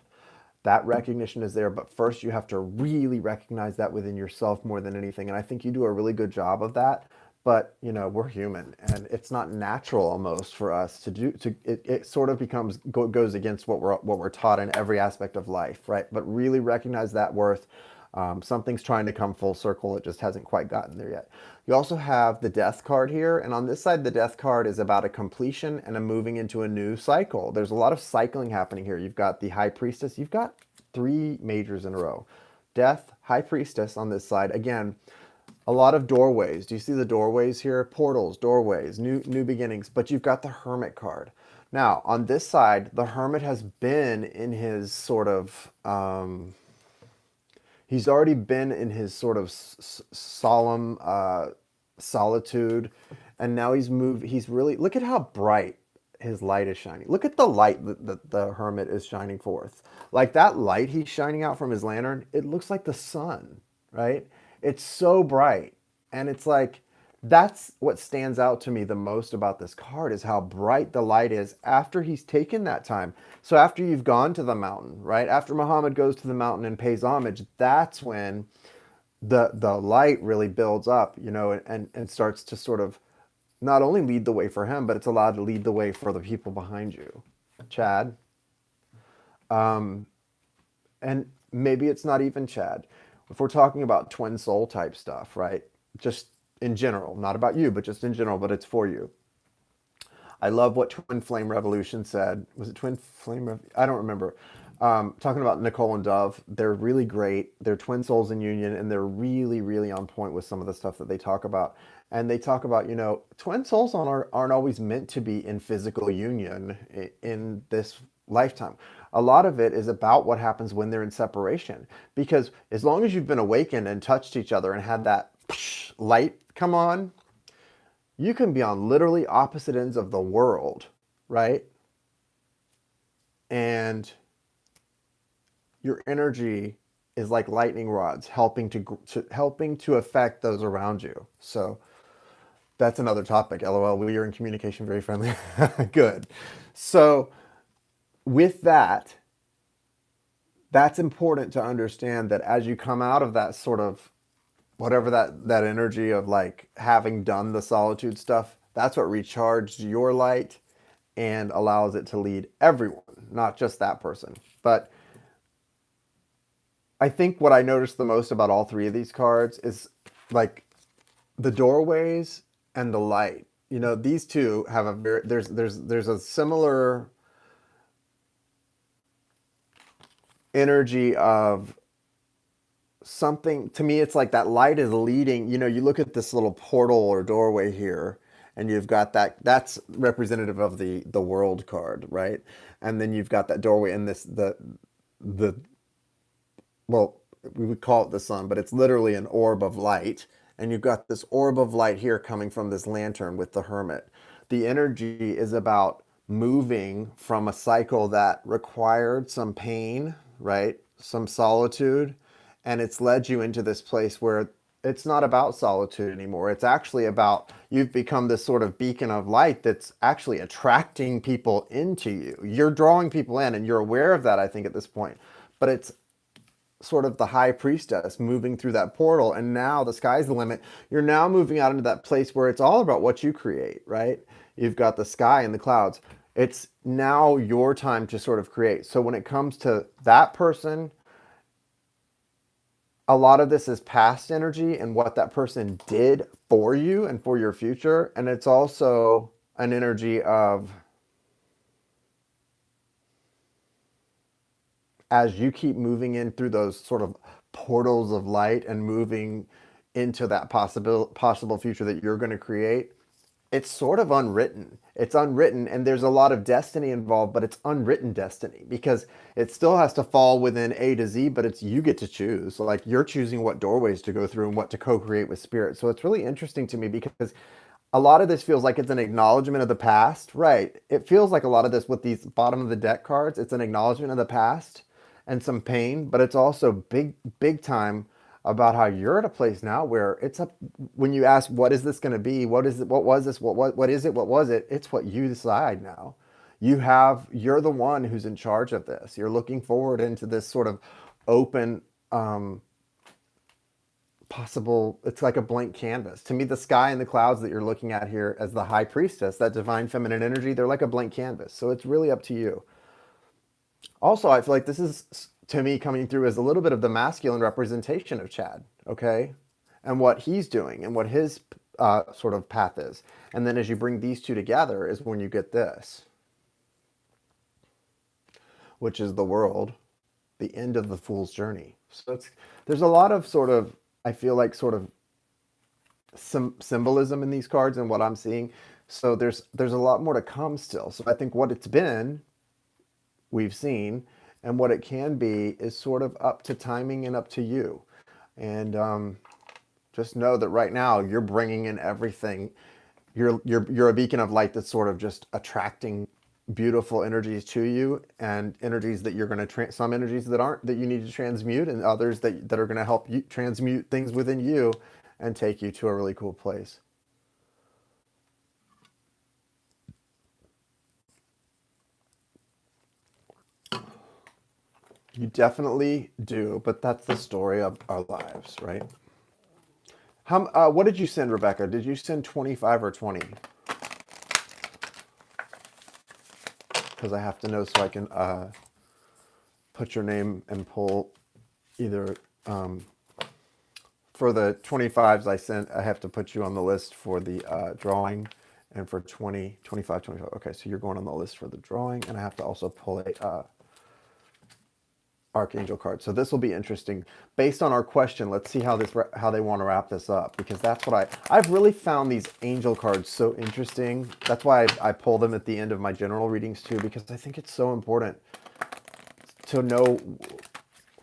That recognition is there, but first you have to really recognize that within yourself more than anything. And I think you do a really good job of that. but you know, we're human, and it's not natural almost for us to do to it sort of goes against what we're taught in every aspect of life, right? But really recognize that worth. Something's trying to come full circle, it just hasn't quite gotten there yet. You also have the death card here, and on this side the death card is about a completion and a moving into a new cycle. There's a lot of cycling happening here. You've got the high priestess, you've got three majors in a row: death, high priestess on this side. Again, a lot of doorways. Do you see the doorways here? Portals, doorways, new beginnings. But you've got the Hermit card. Now, on this side, the Hermit has been in his sort of he's already been in his sort of solemn solitude, and now he's moved. He's really, look at how bright his light is shining. Look at the light that the Hermit is shining forth. Like that light he's shining out from his lantern, it looks like the sun, right? It's so bright. And it's like, that's what stands out to me the most about this card, is how bright the light is after he's taken that time. So after you've gone to the mountain, right? After Muhammad goes to the mountain and pays homage, that's when the light really builds up, you know, and starts to sort of not only lead the way for him, but it's allowed to lead the way for the people behind you. Chad. And maybe it's not even Chad. If we're talking about twin soul type stuff, right? Just in general, not about you, but just in general, but it's for you. I love what Twin Flame Revolution said. Was it Twin Flame? I don't remember. Talking about Nicole and Dove, they're really great. They're twin souls in union, and they're really, really on point with some of the stuff that they talk about. And they talk about, you know, twin souls aren't always meant to be in physical union in this lifetime. A lot of it is about what happens when they're in separation. Because as long as you've been awakened and touched each other and had that light come on, you can be on literally opposite ends of the world, right? And your energy is like lightning rods helping to affect those around you. So that's another topic. LOL, we are in communication very friendly. Good. So with that, that's important to understand, that as you come out of that sort of whatever that energy of like having done the solitude stuff, that's what recharged your light and allows it to lead everyone, not just that person. But I think what I noticed the most about all three of these cards is like the doorways and the light. You know, these two have a very, there's a similar energy of something. To me, it's like that light is leading. You know, you look at this little portal or doorway here, and you've got that's representative of the world card, right? And then you've got that doorway and the well, we would call it the sun, but it's literally an orb of light. And you've got this orb of light here coming from this lantern with the Hermit. The energy is about moving from a cycle that required some pain, right? Some solitude. And it's led you into this place where it's not about solitude anymore. It's actually about, you've become this sort of beacon of light that's actually attracting people into you. You're drawing people in, and you're aware of that, I think, at this point. But it's sort of the high priestess moving through that portal, and now the sky's the limit. You're now moving out into that place where it's all about what you create, right? You've got the sky and the clouds. It's now your time to sort of create. So when it comes to that person, a lot of this is past energy and what that person did for you and for your future. And it's also an energy of, as you keep moving in through those sort of portals of light and moving into that possible future that you're going to create, it's sort of unwritten. It's unwritten, and there's a lot of destiny involved, but it's unwritten destiny because it still has to fall within A to Z, but it's, you get to choose. So like, you're choosing what doorways to go through and what to co-create with spirit. So it's really interesting to me because a lot of this feels like it's an acknowledgement of the past, right? It feels like a lot of this with these bottom of the deck cards, it's an acknowledgement of the past and some pain, but it's also big time about how you're at a place now where it's up. When you ask, what is this going to be? What is it? What was this? What is it? What was it? It's what you decide now. You're the one who's in charge of this. You're looking forward into this sort of open possible, it's like a blank canvas. To me, the sky and the clouds that you're looking at here as the high priestess, that divine feminine energy, they're like a blank canvas. So it's really up to you. Also, I feel like this is, to me, coming through as a little bit of the masculine representation of Chad, okay? And what he's doing and what his sort of path is. And then as you bring these two together is when you get this, which is the world, the end of the fool's journey. So there's a lot of sort of, I feel like sort of some symbolism in these cards and what I'm seeing. So there's a lot more to come still. So I think what it's been, we've seen, and what it can be is sort of up to timing and up to you. And just know that right now you're bringing in everything. You're a beacon of light that's sort of just attracting beautiful energies to you, and energies that you're going to some energies that aren't, that you need to transmute, and others that are going to help you transmute things within you and take you to a really cool place. You definitely do, but that's the story of our lives, right? What did you send, Rebecca? Did you send 25 or 20? Because I have to know so I can put your name and pull either for the 25s I sent, I have to put you on the list for the drawing, and for 20, 25, 25. Okay, so you're going on the list for the drawing, and I have to also pull a Archangel card. So this will be interesting. Based on our question, let's see how they want to wrap this up, because that's what I've really found these angel cards so interesting. That's why I pull them at the end of my general readings too, because I think it's so important to know,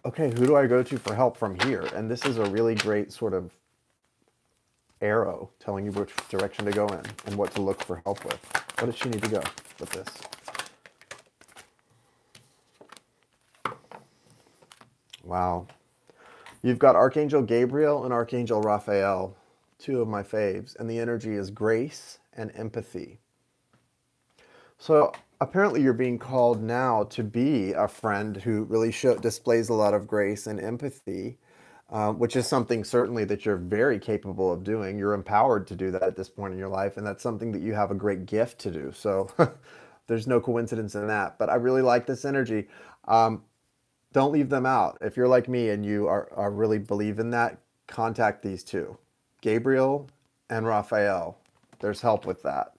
okay, who do I go to for help from here? And this is a really great sort of arrow telling you which direction to go in and what to look for help with. What does she need to go with this? Wow. You've got Archangel Gabriel and Archangel Raphael, two of my faves, and the energy is grace and empathy. So apparently you're being called now to be a friend who really displays a lot of grace and empathy, which is something certainly that you're very capable of doing. You're empowered to do that at this point in your life, and that's something that you have a great gift to do. So there's no coincidence in that. But I really like this energy. Don't leave them out. If you're like me and you are really believe in that, contact these two, Gabriel and Raphael. There's help with that.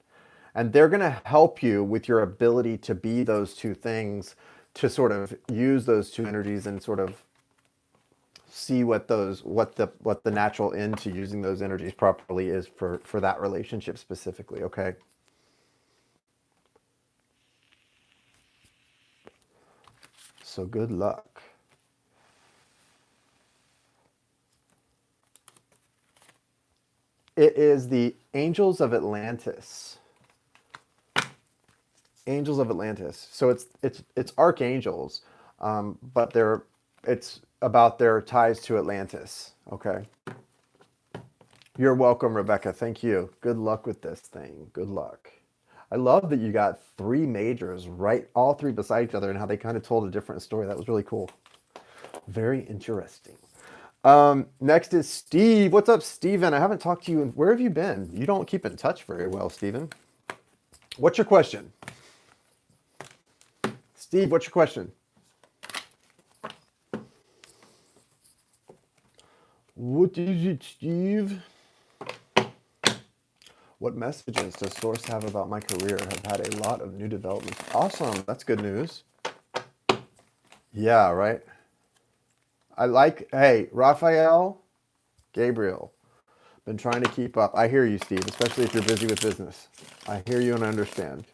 And they're going to help you with your ability to be those two things, to sort of use those two energies and sort of see what the natural end to using those energies properly is for that relationship specifically, okay? So good luck. It is the Angels of Atlantis. Angels of Atlantis. So it's archangels, but it's about their ties to Atlantis. Okay. You're welcome, Rebecca. Thank you. Good luck with this thing. Good luck. I love that you got three majors, right? All three beside each other, and how they kind of told a different story. That was really cool. Very interesting. Next is Steve. What's up, Steven? I haven't talked to you. Where have you been? You don't keep in touch very well, Steven. What's your question? Steve, what's your question? What is it, Steve? What messages does Source have about my career? Have had a lot of new developments. Awesome. That's good news. Yeah, right. Hey, Raphael, Gabriel, been trying to keep up. I hear you, Steve, especially if you're busy with business. I hear you and I understand.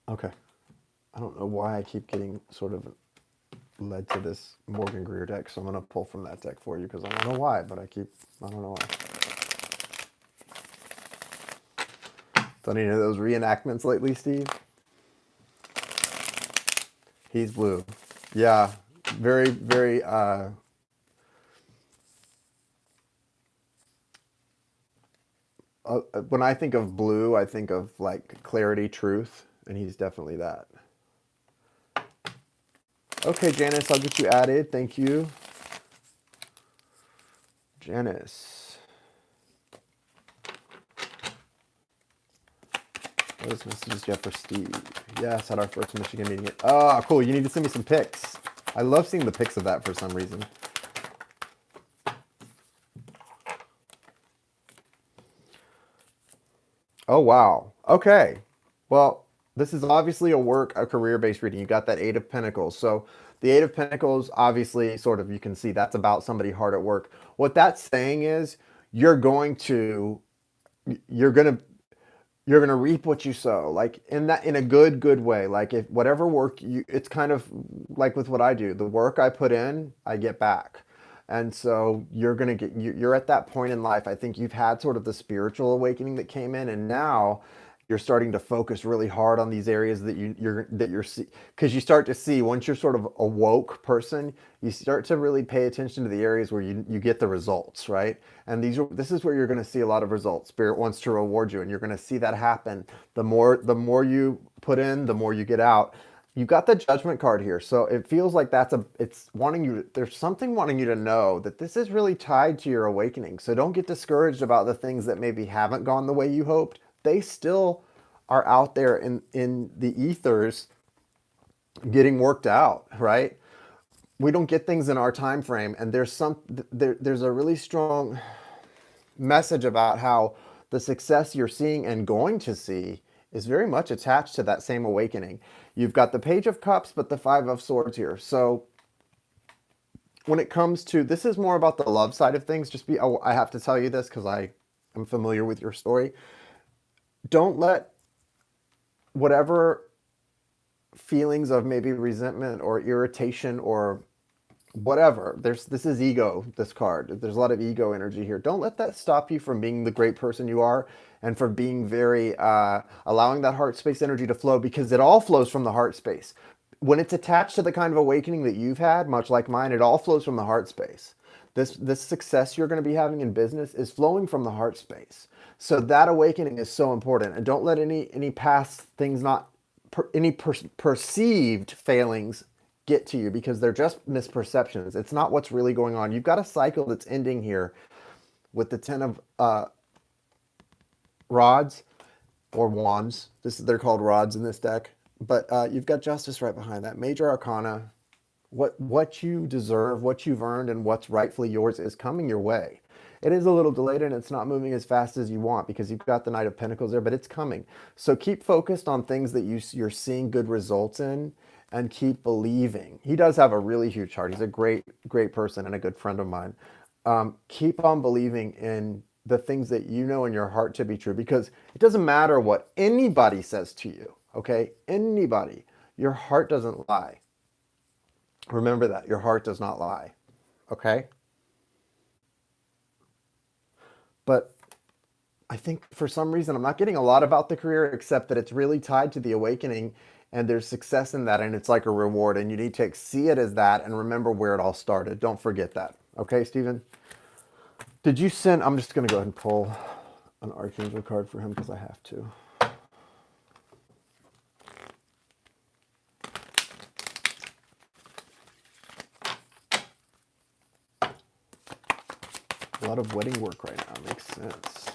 Okay. I don't know why I keep getting sort of led to this Morgan Greer deck, so I'm going to pull from that deck for you because I don't know why, but I don't know why. Done any of those reenactments lately, Steve? He's blue. Yeah, very, very, when I think of blue, I think of like clarity, truth, and he's definitely that. Okay, Janice, I'll get you added. Thank you. Janice. What messages do you have for Steve? Yes, at our first Michigan meeting. Oh, cool. You need to send me some pics. I love seeing the pics of that for some reason. Oh, wow. Okay. Well, this is obviously a career-based reading. You got that Eight of Pentacles. So the Eight of Pentacles, obviously, sort of, you can see that's about somebody hard at work. What that's saying is you're going to, you're going to, you're going to reap what you sow, like in a good way. Like if whatever work you, it's kind of like with what I do, the work I put in, I get back. And so you're going to get, you're at that point in life. I think you've had sort of the spiritual awakening that came in, and now you're starting to focus really hard on these areas that you're see, because you start to see, once you're sort of a woke person, you start to really pay attention to the areas where you get the results, right? And this is where you're going to see a lot of results. Spirit wants to reward you, and you're going to see that happen. The more you put in, the more you get out. You got the Judgment card here, so it feels like it's wanting you. There's something wanting you to know that this is really tied to your awakening. So don't get discouraged about the things that maybe haven't gone the way you hoped. They still are out there in the ethers getting worked out, right? We don't get things in our time frame, and there's a really strong message about how the success you're seeing and going to see is very much attached to that same awakening. You've got the Page of Cups, but the Five of Swords here. So when it comes to, this is more about the love side of things. I have to tell you this because I am familiar with your story. Don't let whatever feelings of maybe resentment or irritation or whatever, this is ego, this card. There's a lot of ego energy here. Don't let that stop you from being the great person you are, and from being very, allowing that heart space energy to flow, because it all flows from the heart space. When it's attached to the kind of awakening that you've had, much like mine, it all flows from the heart space. This success you're going to be having in business is flowing from the heart space. So that awakening is so important, and don't let any past things, perceived failings get to you, because they're just misperceptions. It's not what's really going on. You've got a cycle that's ending here with the Ten of rods or wands. They're called rods in this deck, but you've got Justice right behind that. Major Arcana. What you deserve, what you've earned, and what's rightfully yours is coming your way. It is a little delayed, and it's not moving as fast as you want because you've got the Knight of Pentacles there, but it's coming. So keep focused on things that you're seeing good results in, and keep believing. He does have a really huge heart. He's a great person and a good friend of mine. Keep on believing in the things that you know in your heart to be true, because it doesn't matter what anybody says to you, okay? Anybody. Your heart doesn't lie. Remember that. Your heart does not lie, okay? But I think for some reason I'm not getting a lot about the career, except that it's really tied to the awakening, and there's success in that, and it's like a reward, and you need to see it as that and remember where it all started. Don't forget that. Okay, Stephen? Did you send... I'm just going to go ahead and pull an Archangel card for him because I have to. A lot of wedding work right now. Makes sense.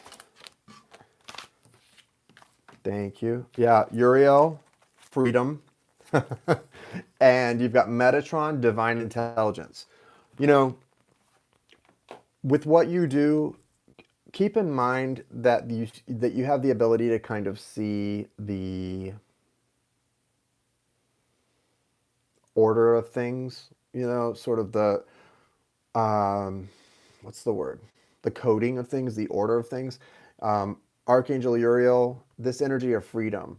Thank you. Yeah, Uriel, freedom. And you've got Metatron, divine intelligence. You know, with what you do, keep in mind that you have the ability to kind of see the order of things, you know, sort of the what's the word? The coding of things, the order of things. Archangel Uriel, this energy of freedom.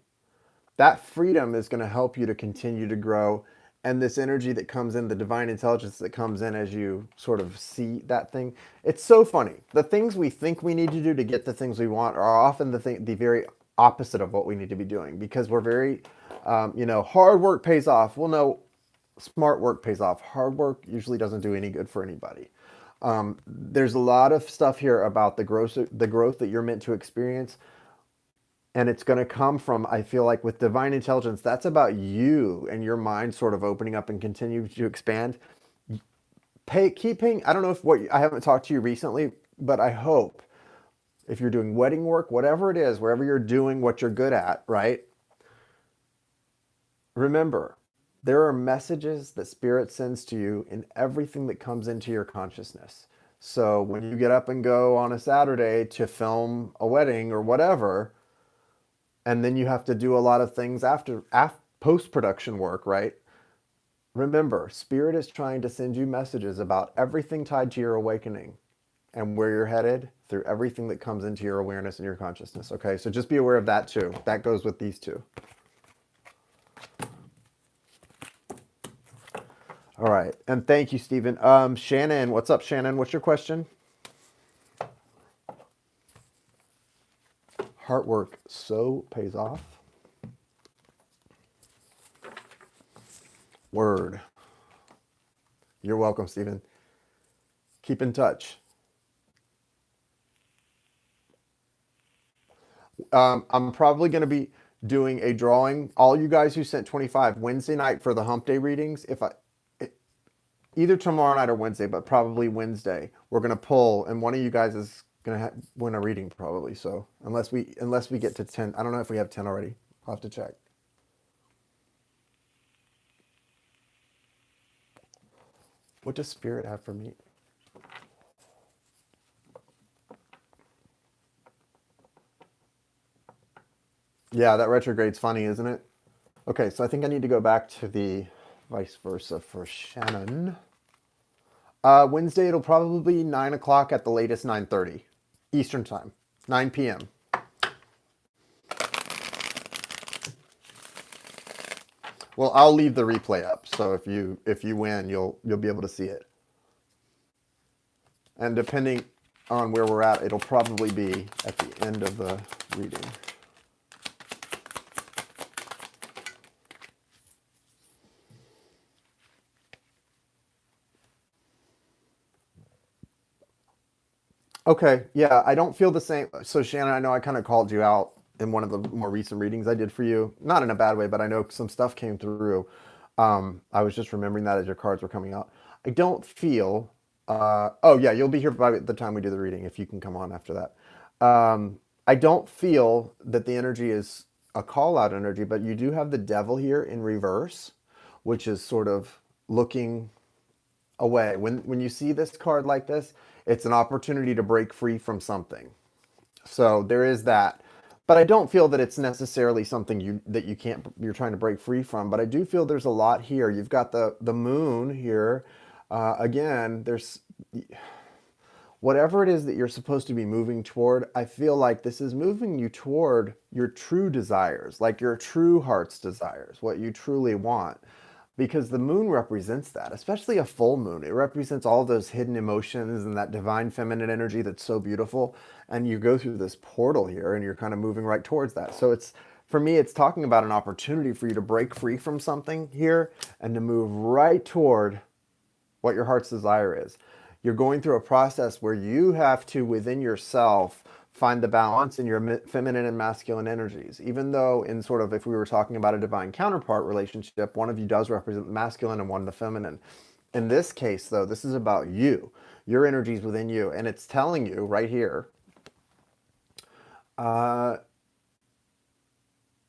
That freedom is going to help you to continue to grow. And this energy that comes in, the divine intelligence that comes in as you sort of see that thing. It's so funny. The things we think we need to do to get the things we want are often the very opposite of what we need to be doing, because we're very, hard work pays off. Well, no, smart work pays off. Hard work usually doesn't do any good for anybody. There's a lot of stuff here about the growth that you're meant to experience, and it's going to come from, I feel like, with divine intelligence. That's about you and your mind sort of opening up and continue to expand. Keeping, I don't know if what I haven't talked to you recently, but I hope if you're doing wedding work, whatever it is, wherever you're doing what you're good at, right? Remember, there are messages that Spirit sends to you in everything that comes into your consciousness. So when you get up and go on a Saturday to film a wedding or whatever, and then you have to do a lot of things after post production work, right? Remember, Spirit is trying to send you messages about everything tied to your awakening and where you're headed through everything that comes into your awareness and your consciousness. Okay, so just be aware of that too. That goes with these two. All right, and thank you, Stephen. Shannon, what's up, Shannon? What's your question? Heart work so pays off. Word. You're welcome, Stephen. Keep in touch. I'm probably going to be doing a drawing. All you guys who sent 25 Wednesday night for the hump day readings, if I either tomorrow night or Wednesday, but probably Wednesday, we're going to pull, and one of you guys is going to win a reading probably. So unless we get to 10, I don't know if we have 10 already. I'll have to check. What does Spirit have for me? Yeah, that retrograde's funny, isn't it? Okay, so I think I need to go back to the vice versa for Shannon. Wednesday, it'll probably be 9 o'clock at the latest, 9:30 Eastern time, 9 p.m. Well, I'll leave the replay up, so if you win, you'll be able to see it. And depending on where we're at, it'll probably be at the end of the reading. Okay, yeah, I don't feel the same. So Shannon, I know I kind of called you out in one of the more recent readings I did for you. Not in a bad way, but I know some stuff came through. I was just remembering that as your cards were coming out. I don't feel. Oh yeah, you'll be here by the time we do the reading if you can come on after that. I don't feel that the energy is a call out energy, but you do have the devil here in reverse, which is sort of looking away. When you see this card like this, it's an opportunity to break free from something. So there is that. But I don't feel that it's necessarily something you're trying to break free from. But I do feel there's a lot here. You've got the moon here. Again, there's whatever it is that you're supposed to be moving toward. I feel like this is moving you toward your true desires, like your true heart's desires, what you truly want, because the moon represents that, especially a full moon. It represents all those hidden emotions and that divine feminine energy that's so beautiful. And you go through this portal here and you're kind of moving right towards that. So it's, for me, it's talking about an opportunity for you to break free from something here and to move right toward what your heart's desire is. You're going through a process where you have to, within yourself, find the balance in your feminine and masculine energies. Even though in sort of, if we were talking about a divine counterpart relationship, one of you does represent the masculine and one the feminine. In this case, though, this is about you, your energies within you. And it's telling you right here, uh,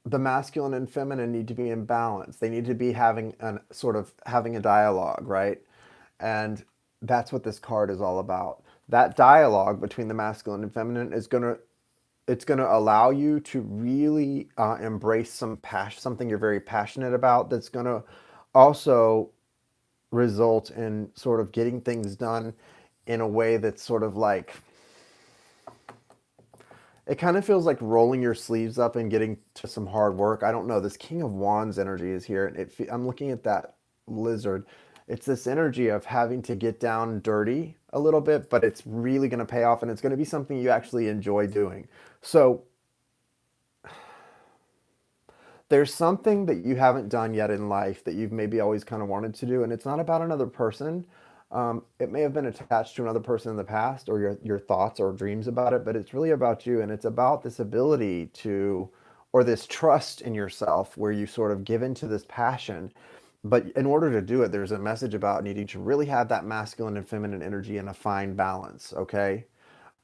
the masculine and feminine need to be in balance. They need to be having having a dialogue, right? And that's what this card is all about. That dialogue between the masculine and feminine is it's gonna allow you to really embrace something you're very passionate about. That's gonna also result in sort of getting things done in a way that's sort of like, it kind of feels like rolling your sleeves up and getting to some hard work. I don't know. This King of Wands energy is here. I'm looking at that lizard. It's this energy of having to get down dirty a little bit, but it's really going to pay off and it's going to be something you actually enjoy doing. So there's something that you haven't done yet in life that you've maybe always kind of wanted to do, and it's not about another person. It may have been attached to another person in the past or your thoughts or dreams about it, but it's really about you. And it's about this ability to, or this trust in yourself where you sort of give into this passion. But in order to do it, there's a message about needing to really have that masculine and feminine energy in a fine balance, okay?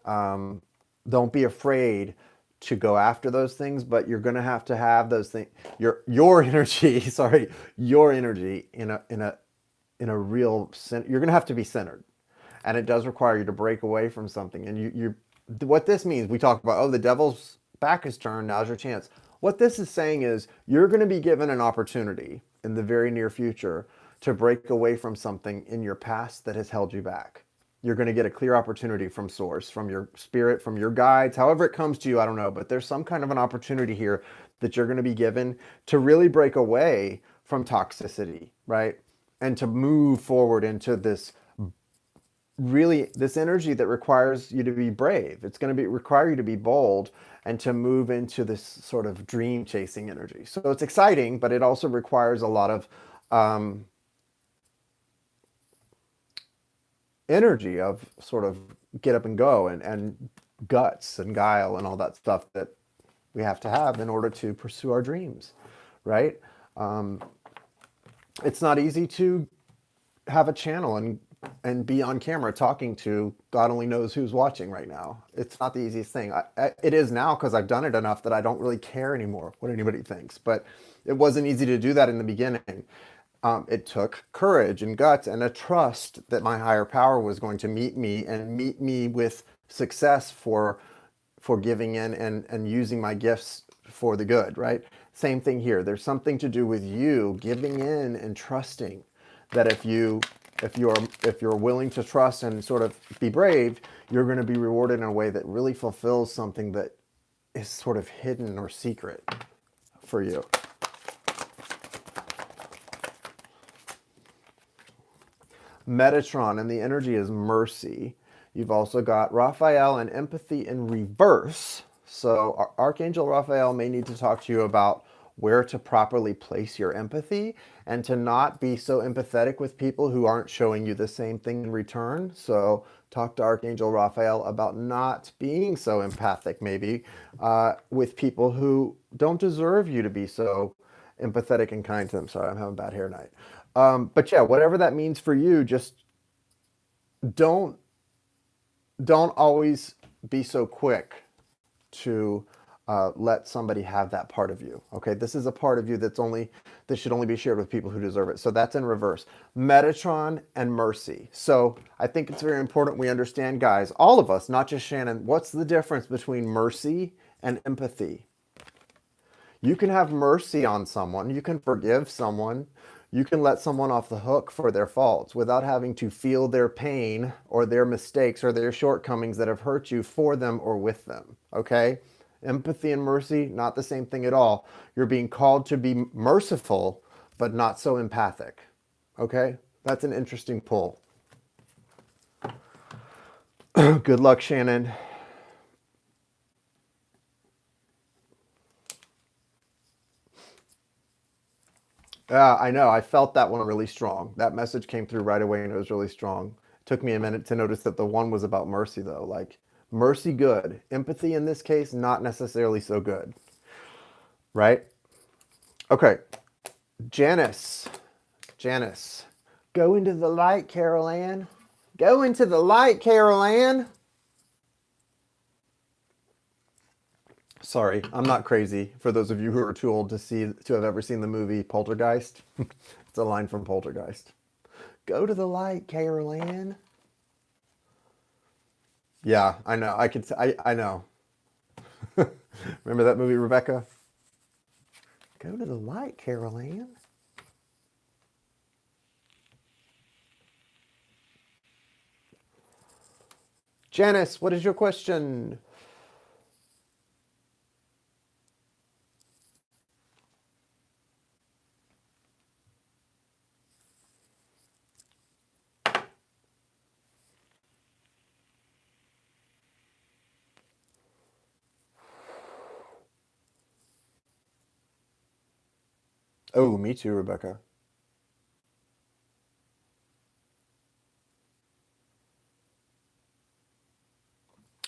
Um, don't be afraid to go after those things, but you're going to have those things, your energy, sorry, your energy in a real you're going to have to be centered, and it does require you to break away from something. And you what this means, we talk about, oh, the devil's back is turned, now's your chance. What this is saying is you're going to be given an opportunity in the very near future to break away from something in your past that has held you back. You're going to get a clear opportunity from source, from your spirit, from your guides, however it comes to you, I don't know, but there's some kind of an opportunity here that you're going to be given to really break away from toxicity, right? And to move forward into this energy that requires you to be brave. It's going to be require you to be bold and to move into this sort of dream chasing energy. So it's exciting, but it also requires a lot of energy of sort of get up and go and guts and guile and all that stuff that we have to have in order to pursue our dreams, right? It's not easy to have a channel and be on camera talking to God only knows who's watching right now. It's not the easiest thing. It is now because I've done it enough that I don't really care anymore what anybody thinks. But it wasn't easy to do that in the beginning. It took courage and guts and a trust that my higher power was going to meet me and meet me with success for giving in and using my gifts for the good, right? Same thing here. There's something to do with you giving in and trusting that if you're willing to trust and sort of be brave, you're going to be rewarded in a way that really fulfills something that is sort of hidden or secret for you. Metatron, and the energy is mercy. You've also got Raphael and empathy in reverse. So Archangel Raphael may need to talk to you about where to properly place your empathy and to not be so empathetic with people who aren't showing you the same thing in return. So talk to Archangel Raphael about not being so empathic maybe with people who don't deserve you to be so empathetic and kind to them. Sorry, I'm having a bad hair night. But yeah, whatever that means for you, just don't always be so quick to let somebody have that part of you. Okay, this is a part of you that should only be shared with people who deserve it. So that's in reverse. Metatron and mercy. So I think it's very important we understand, guys, all of us, not just Shannon, what's the difference between mercy and empathy? You can have mercy on someone, you can forgive someone, you can let someone off the hook for their faults without having to feel their pain or their mistakes or their shortcomings that have hurt you for them or with them, okay? Empathy and mercy, not the same thing at all. You're being called to be merciful, but not so empathic, okay? That's an interesting pull. Good luck, Shannon. Yeah, I know. I felt that one really strong. That message came through right away and it was really strong. It took me a minute to notice that the one was about mercy, though. Like, mercy, good. Empathy in this case, not necessarily so good. Right? Okay. Janice. Janice. Go into the light, Carol Ann. Go into the light, Carol Ann. Sorry, I'm not crazy. For those of you who are too old to have ever seen the movie Poltergeist, it's a line from Poltergeist. Go to the light, Carol Ann. Yeah, I know. I know. Remember that movie, Rebecca? Go to the light, Carol Ann. Janice, what is your question? Oh, me too, Rebecca.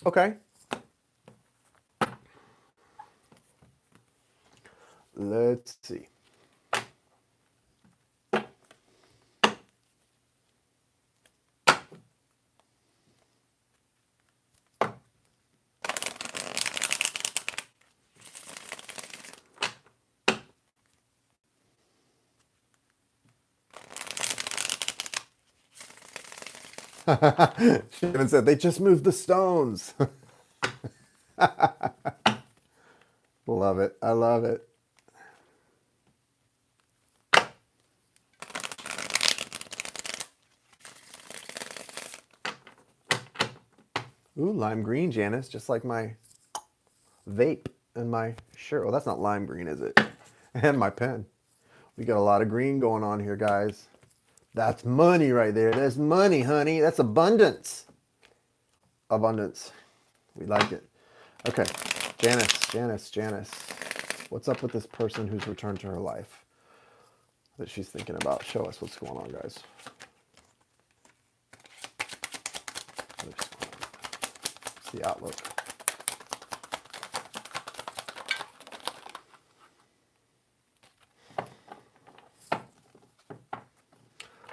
Okay. Let's see. Shannon said they just moved the stones. Love it. I love it. Ooh, lime green, Janice, just like my vape and my shirt. Well, that's not lime green, is it? And my pen. We got a lot of green going on here, guys. That's money right there. That's money, honey. That's abundance. Abundance. We like it. Okay. Janice. What's up with this person who's returned to her life that she's thinking about? Show us what's going on, guys. What's the outlook?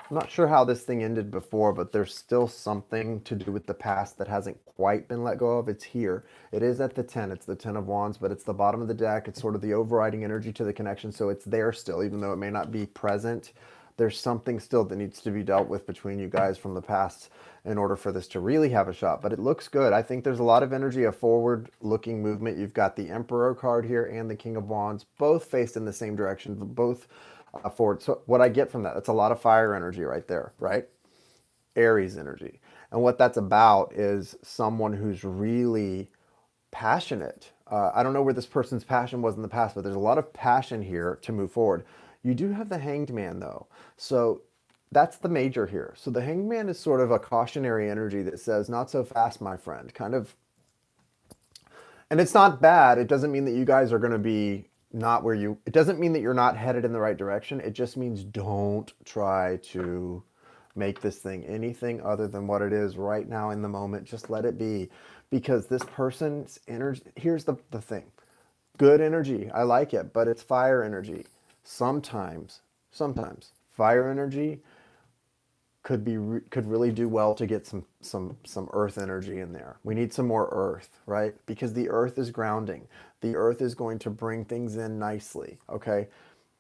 I'm not sure how this thing ended before, but there's still something to do with the past that hasn't quite been let go of. It's here. It is at the 10. It's the 10 of Wands, but it's the bottom of the deck. It's sort of the overriding energy to the connection. So it's there still, even though it may not be present. There's something still that needs to be dealt with between you guys from the past in order for this to really have a shot. But it looks good. I think there's a lot of energy, a forward-looking movement. You've got the Emperor card here and the King of Wands, both faced in the same direction, both forward. So what I get from that, that's a lot of fire energy right there, right? Aries energy. And what that's about is someone who's really passionate. I don't know where this person's passion was in the past, but there's a lot of passion here to move forward. You do have the Hanged Man, though. So that's the major here. So the Hanged Man is sort of a cautionary energy that says, not so fast, my friend. Kind of. And it's not bad. It doesn't mean that you guys are going to be not where you, it doesn't mean that you're not headed in the right direction. It just means don't try to make this thing anything other than what it is right now in the moment. Just let it be, because this person's energy, here's the thing. Good energy, I like it, but it's fire energy. Sometimes fire energy could really do well to get some earth energy in there. We need some more earth, right? Because the earth is grounding. The earth is going to bring things in nicely, okay?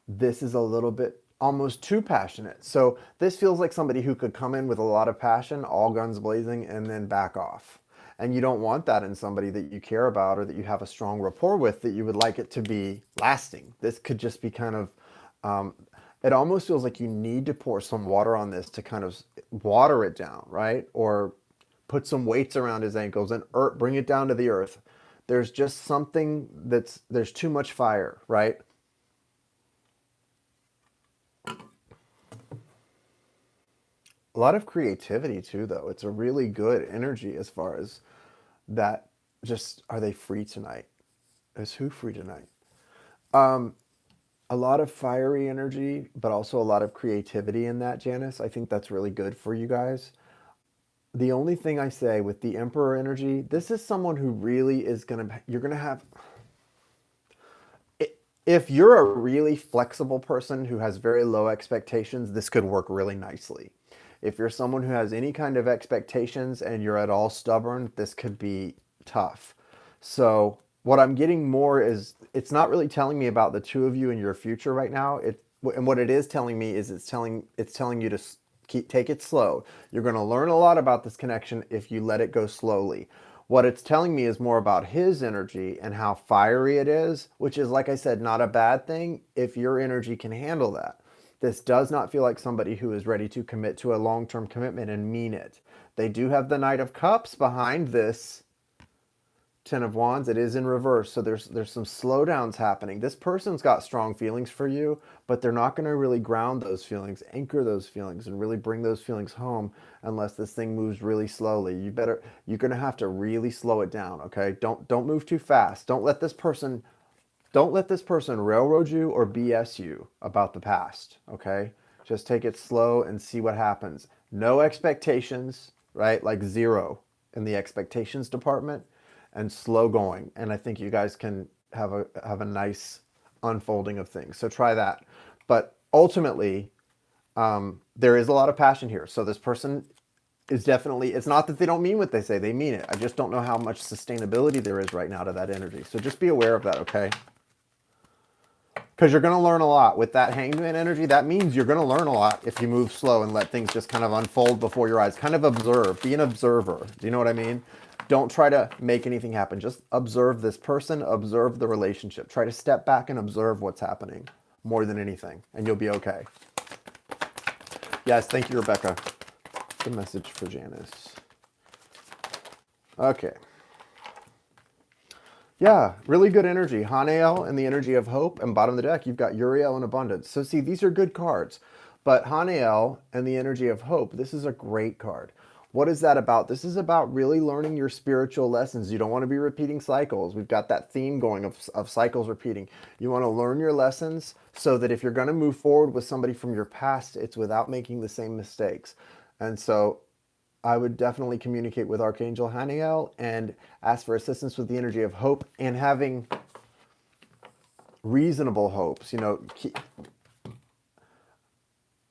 This is a little bit almost too passionate. So this feels like somebody who could come in with a lot of passion, all guns blazing, and then back off. And you don't want that in somebody that you care about or that you have a strong rapport with, that you would like it to be lasting. This could just be kind of, it almost feels like you need to pour some water on this to kind of water it down, right? Or put some weights around his ankles and bring it down to the earth. There's just something there's too much fire, right? A lot of creativity too, though. It's a really good energy as far as that. Just, are they free tonight? Is who free tonight? A lot of fiery energy, but also a lot of creativity in that, Janice. I think that's really good for you guys. The only thing I say with the Emperor energy, this is someone who really is you're gonna have, if you're a really flexible person who has very low expectations, this could work really nicely. If you're someone who has any kind of expectations and you're at all stubborn, this could be tough. So what I'm getting more is, it's not really telling me about the two of you and your future right now. And what it is telling me is it's telling you to take it slow. You're going to learn a lot about this connection if you let it go slowly. What it's telling me is more about his energy and how fiery it is, which is, like I said, not a bad thing if your energy can handle that. This does not feel like somebody who is ready to commit to a long-term commitment and mean it. They do have the Knight of Cups behind this Ten of Wands. It is in reverse, so there's some slowdowns happening. This person's got strong feelings for you, but they're not going to really ground those feelings, anchor those feelings, and really bring those feelings home unless this thing moves really slowly. You're going to have to really slow it down, okay? Don't move too fast. Don't let this person railroad you or BS you about the past, okay? Just take it slow and see what happens. No expectations, right? Like zero. in the expectations department and slow going. And I think you guys can have a nice unfolding of things. So try that. But ultimately, there is a lot of passion here. So this person is definitely, it's not that they don't mean what they say, they mean it. I just don't know how much sustainability there is right now to that energy. So just be aware of that, okay? Because you're going to learn a lot with that hangman energy. That means you're going to learn a lot if you move slow and let things just kind of unfold before your eyes. Kind of observe, be an observer. Do you know what I mean? Don't try to make anything happen. Just observe this person, observe the relationship. Try to step back and observe what's happening more than anything, and you'll be okay. Yes, thank you, Rebecca. The message for Janice. Okay. Yeah, really good energy. Hanael and the energy of hope, and bottom of the deck, you've got Uriel and abundance. So see, these are good cards. But Hanael and the energy of hope, this is a great card. What is that about? This is about really learning your spiritual lessons. You don't want to be repeating cycles. We've got that theme going of cycles repeating. You want to learn your lessons so that if you're going to move forward with somebody from your past, it's without making the same mistakes. And so I would definitely communicate with Archangel Haniel and ask for assistance with the energy of hope and having reasonable hopes, you know,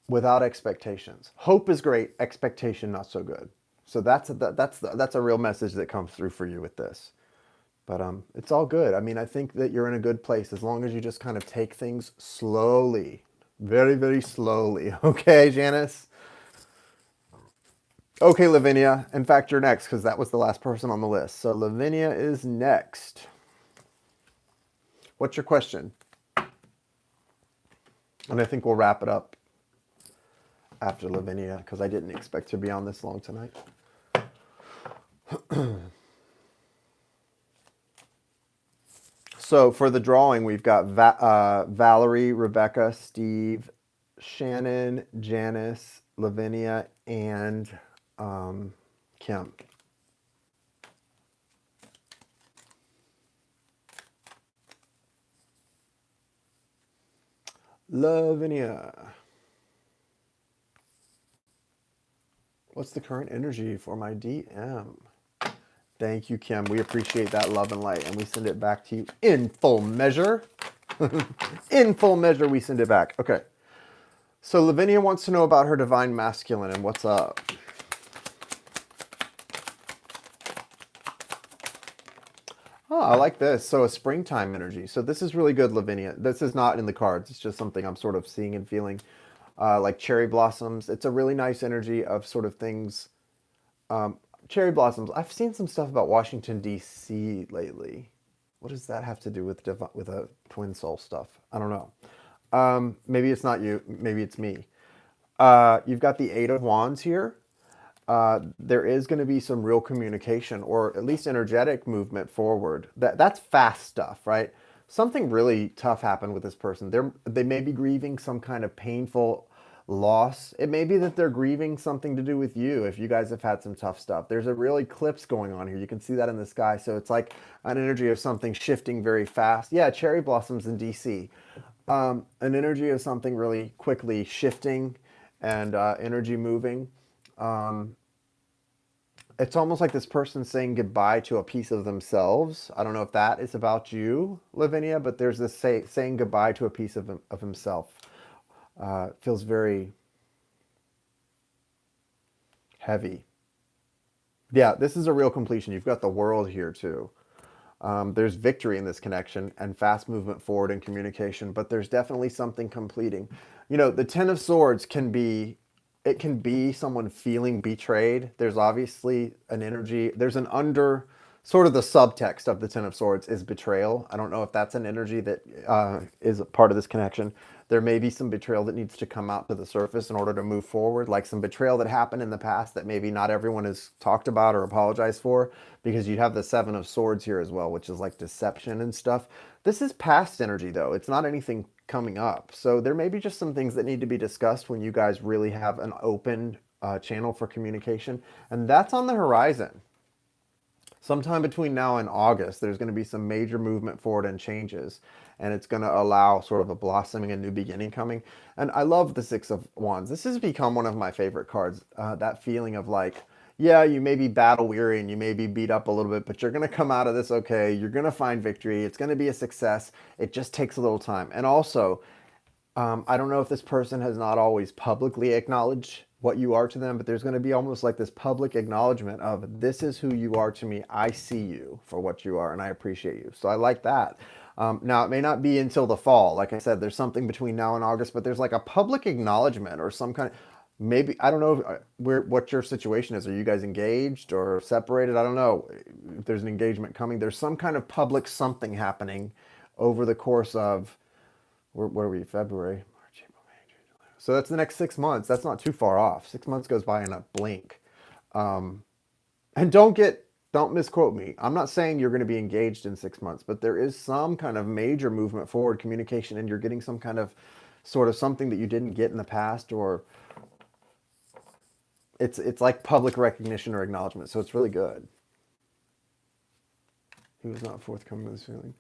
without expectations. Hope is great, expectation not so good. So that's a real message that comes through for you with this. But it's all good. I mean, I think that you're in a good place as long as you just kind of take things slowly, very, very slowly. Okay, Janice? Okay, Lavinia. In fact, you're next because that was the last person on the list. So Lavinia is next. What's your question? And I think we'll wrap it up after Lavinia because I didn't expect to be on this long tonight. So for the drawing, we've got Valerie, Rebecca, Steve, Shannon, Janice, Lavinia, and Kim. Lavinia. What's the current energy for my DM? Thank you, Kim. We appreciate that love and light, and we send it back to you in full measure. In full measure, we send it back. Okay. So Lavinia wants to know about her divine masculine and what's up. Oh, I like this. So a springtime energy. So this is really good, Lavinia. This is not in the cards. It's just something I'm sort of seeing and feeling. Like cherry blossoms. It's a really nice energy of sort of things. Cherry blossoms. I've seen some stuff about Washington, D.C. lately. What does that have to do with a twin soul stuff? I don't know. Maybe it's not you. Maybe it's me. You've got the Eight of Wands here. There is going to be some real communication or at least energetic movement forward. That's fast stuff, right? Something really tough happened with this person. They may be grieving some kind of painful loss. It may be that they're grieving something to do with you if you guys have had some tough stuff. There's a real eclipse going on here. You can see that in the sky. So it's like an energy of something shifting very fast. Yeah, cherry blossoms in DC. An energy of something really quickly shifting and energy moving. It's almost like this person saying goodbye to a piece of themselves. I don't know if that is about you, Lavinia, but there's this saying goodbye to a piece of himself. Feels very heavy. Yeah, this is a real completion. You've got the world here too. There's victory in this connection and fast movement forward in communication, but there's definitely something completing. You know, the Ten of Swords can be someone feeling betrayed. There's obviously an energy. There's an sort of the subtext of the Ten of Swords is betrayal. I don't know if that's an energy that is a part of this connection. There may be some betrayal that needs to come out to the surface in order to move forward, like some betrayal that happened in the past that maybe not everyone has talked about or apologized for, because you have the Seven of Swords here as well, which is like deception and stuff. This is past energy, though. It's not anything coming up. So there may be just some things that need to be discussed when you guys really have an open channel for communication. And that's on the horizon. Sometime between now and August, there's going to be some major movement forward and changes. And it's going to allow sort of a blossoming, a new beginning coming. And I love the Six of Wands. This has become one of my favorite cards. That feeling of like, Yeah, you may be battle weary and you may be beat up a little bit, but you're going to come out of this okay. You're going to find victory. It's going to be a success. It just takes a little time. And also, I don't know if this person has not always publicly acknowledged what you are to them, but there's going to be almost like this public acknowledgement of this is who you are to me. I see you for what you are and I appreciate you. So I like that. Now, it may not be until the fall. Like I said, there's something between now and August, but there's like a public acknowledgement or some kind of, maybe, I don't know what your situation is. Are you guys engaged or separated? I don't know if there's an engagement coming. There's some kind of public something happening over the course of, where are we? February, March, April, May, June, July. So that's the next 6 months. That's not too far off. 6 months goes by in a blink. And don't misquote me. I'm not saying you're going to be engaged in 6 months, but there is some kind of major movement forward, communication, and you're getting some kind of sort of something that you didn't get in the past, or it's like public recognition or acknowledgement. So it's really good. He was not forthcoming with this feeling.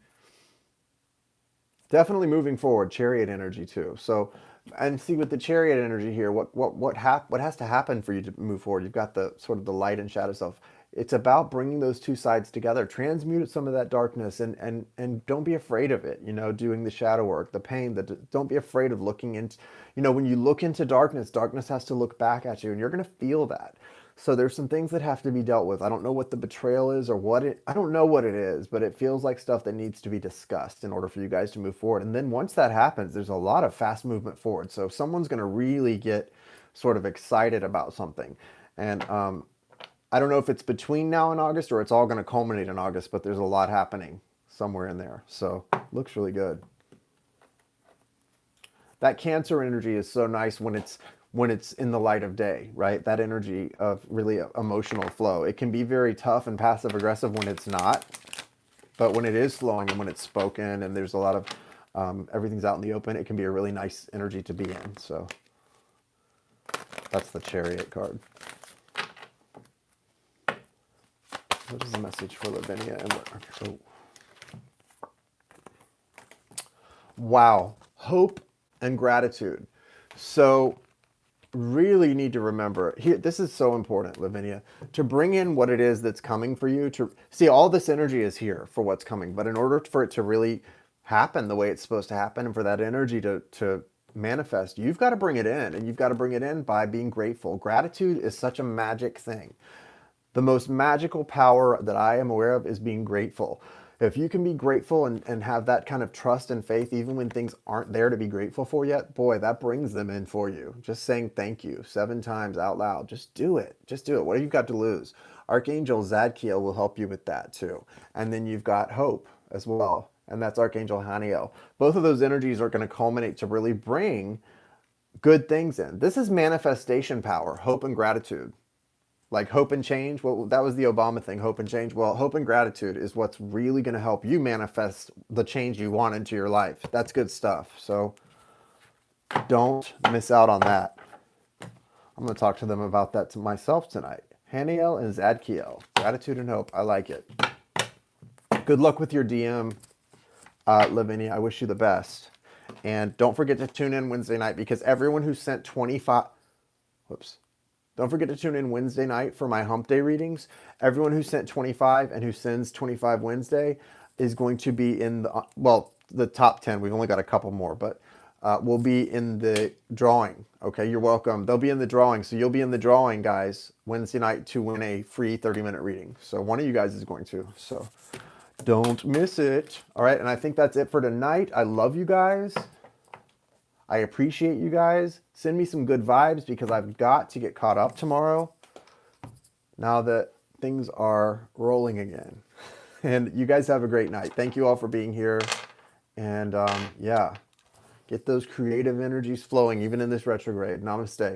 Definitely moving forward, chariot energy too. So, and see with the chariot energy here, what has to happen for you to move forward? You've got the sort of the light and shadow self. It's about bringing those two sides together, transmute some of that darkness, and don't be afraid of it. You know, doing the shadow work, the pain. Don't be afraid of looking into. You know, when you look into darkness, darkness has to look back at you, and you're going to feel that. So there's some things that have to be dealt with. I don't know what the betrayal is or I don't know what it is, but it feels like stuff that needs to be discussed in order for you guys to move forward. And then once that happens, there's a lot of fast movement forward. So someone's going to really get sort of excited about something. And I don't know if it's between now and August or it's all going to culminate in August, but there's a lot happening somewhere in there. So looks really good. That Cancer energy is so nice when it's in the light of day, right? That energy of really emotional flow. It can be very tough and passive aggressive when it's not, but when it is flowing and when it's spoken and there's a lot of everything's out in the open, it can be a really nice energy to be in. So that's the Chariot card. What is the message for Lavinia? And oh. Wow. Hope and gratitude. So really need to remember here, this is so important, Lavinia, to bring in what it is that's coming for you. To see, all this energy is here for what's coming, but in order for it to really happen the way it's supposed to happen, and for that energy to manifest, you've got to bring it in, and you've got to bring it in by being grateful. Gratitude is such a magic thing. The most magical power that I am aware of is being grateful. If you can be grateful and have that kind of trust and faith, even when things aren't there to be grateful for yet, boy, that brings them in for you. Just saying thank you 7 times out loud. Just do it. Just do it. What have you got to lose? Archangel Zadkiel will help you with that too. And then you've got hope as well. And that's Archangel Haniel. Both of those energies are going to culminate to really bring good things in. This is manifestation power, hope and gratitude. Like hope and change. Well, that was the Obama thing, hope and change. Well, hope and gratitude is what's really going to help you manifest the change you want into your life. That's good stuff. So don't miss out on that. I'm going to talk to them about that to myself tonight. Haniel and Zadkiel. Gratitude and hope. I like it. Good luck with your DM, Lavinia. I wish you the best. And don't forget to tune in Wednesday night, because everyone who sent 25... Whoops. Don't forget to tune in Wednesday night for my hump day readings. Everyone who sent 25 and who sends 25 Wednesday is going to be in the, well, the top 10. We've only got a couple more, but will be in the drawing. Okay, you're welcome. They'll be in the drawing. So you'll be in the drawing, guys, Wednesday night to win a free 30-minute reading. So one of you guys is going to. So don't miss it. All right, and I think that's it for tonight. I love you guys. I appreciate you guys. Send me some good vibes, because I've got to get caught up tomorrow now that things are rolling again. And you guys have a great night. Thank you all for being here. And yeah, get those creative energies flowing even in this retrograde. Namaste.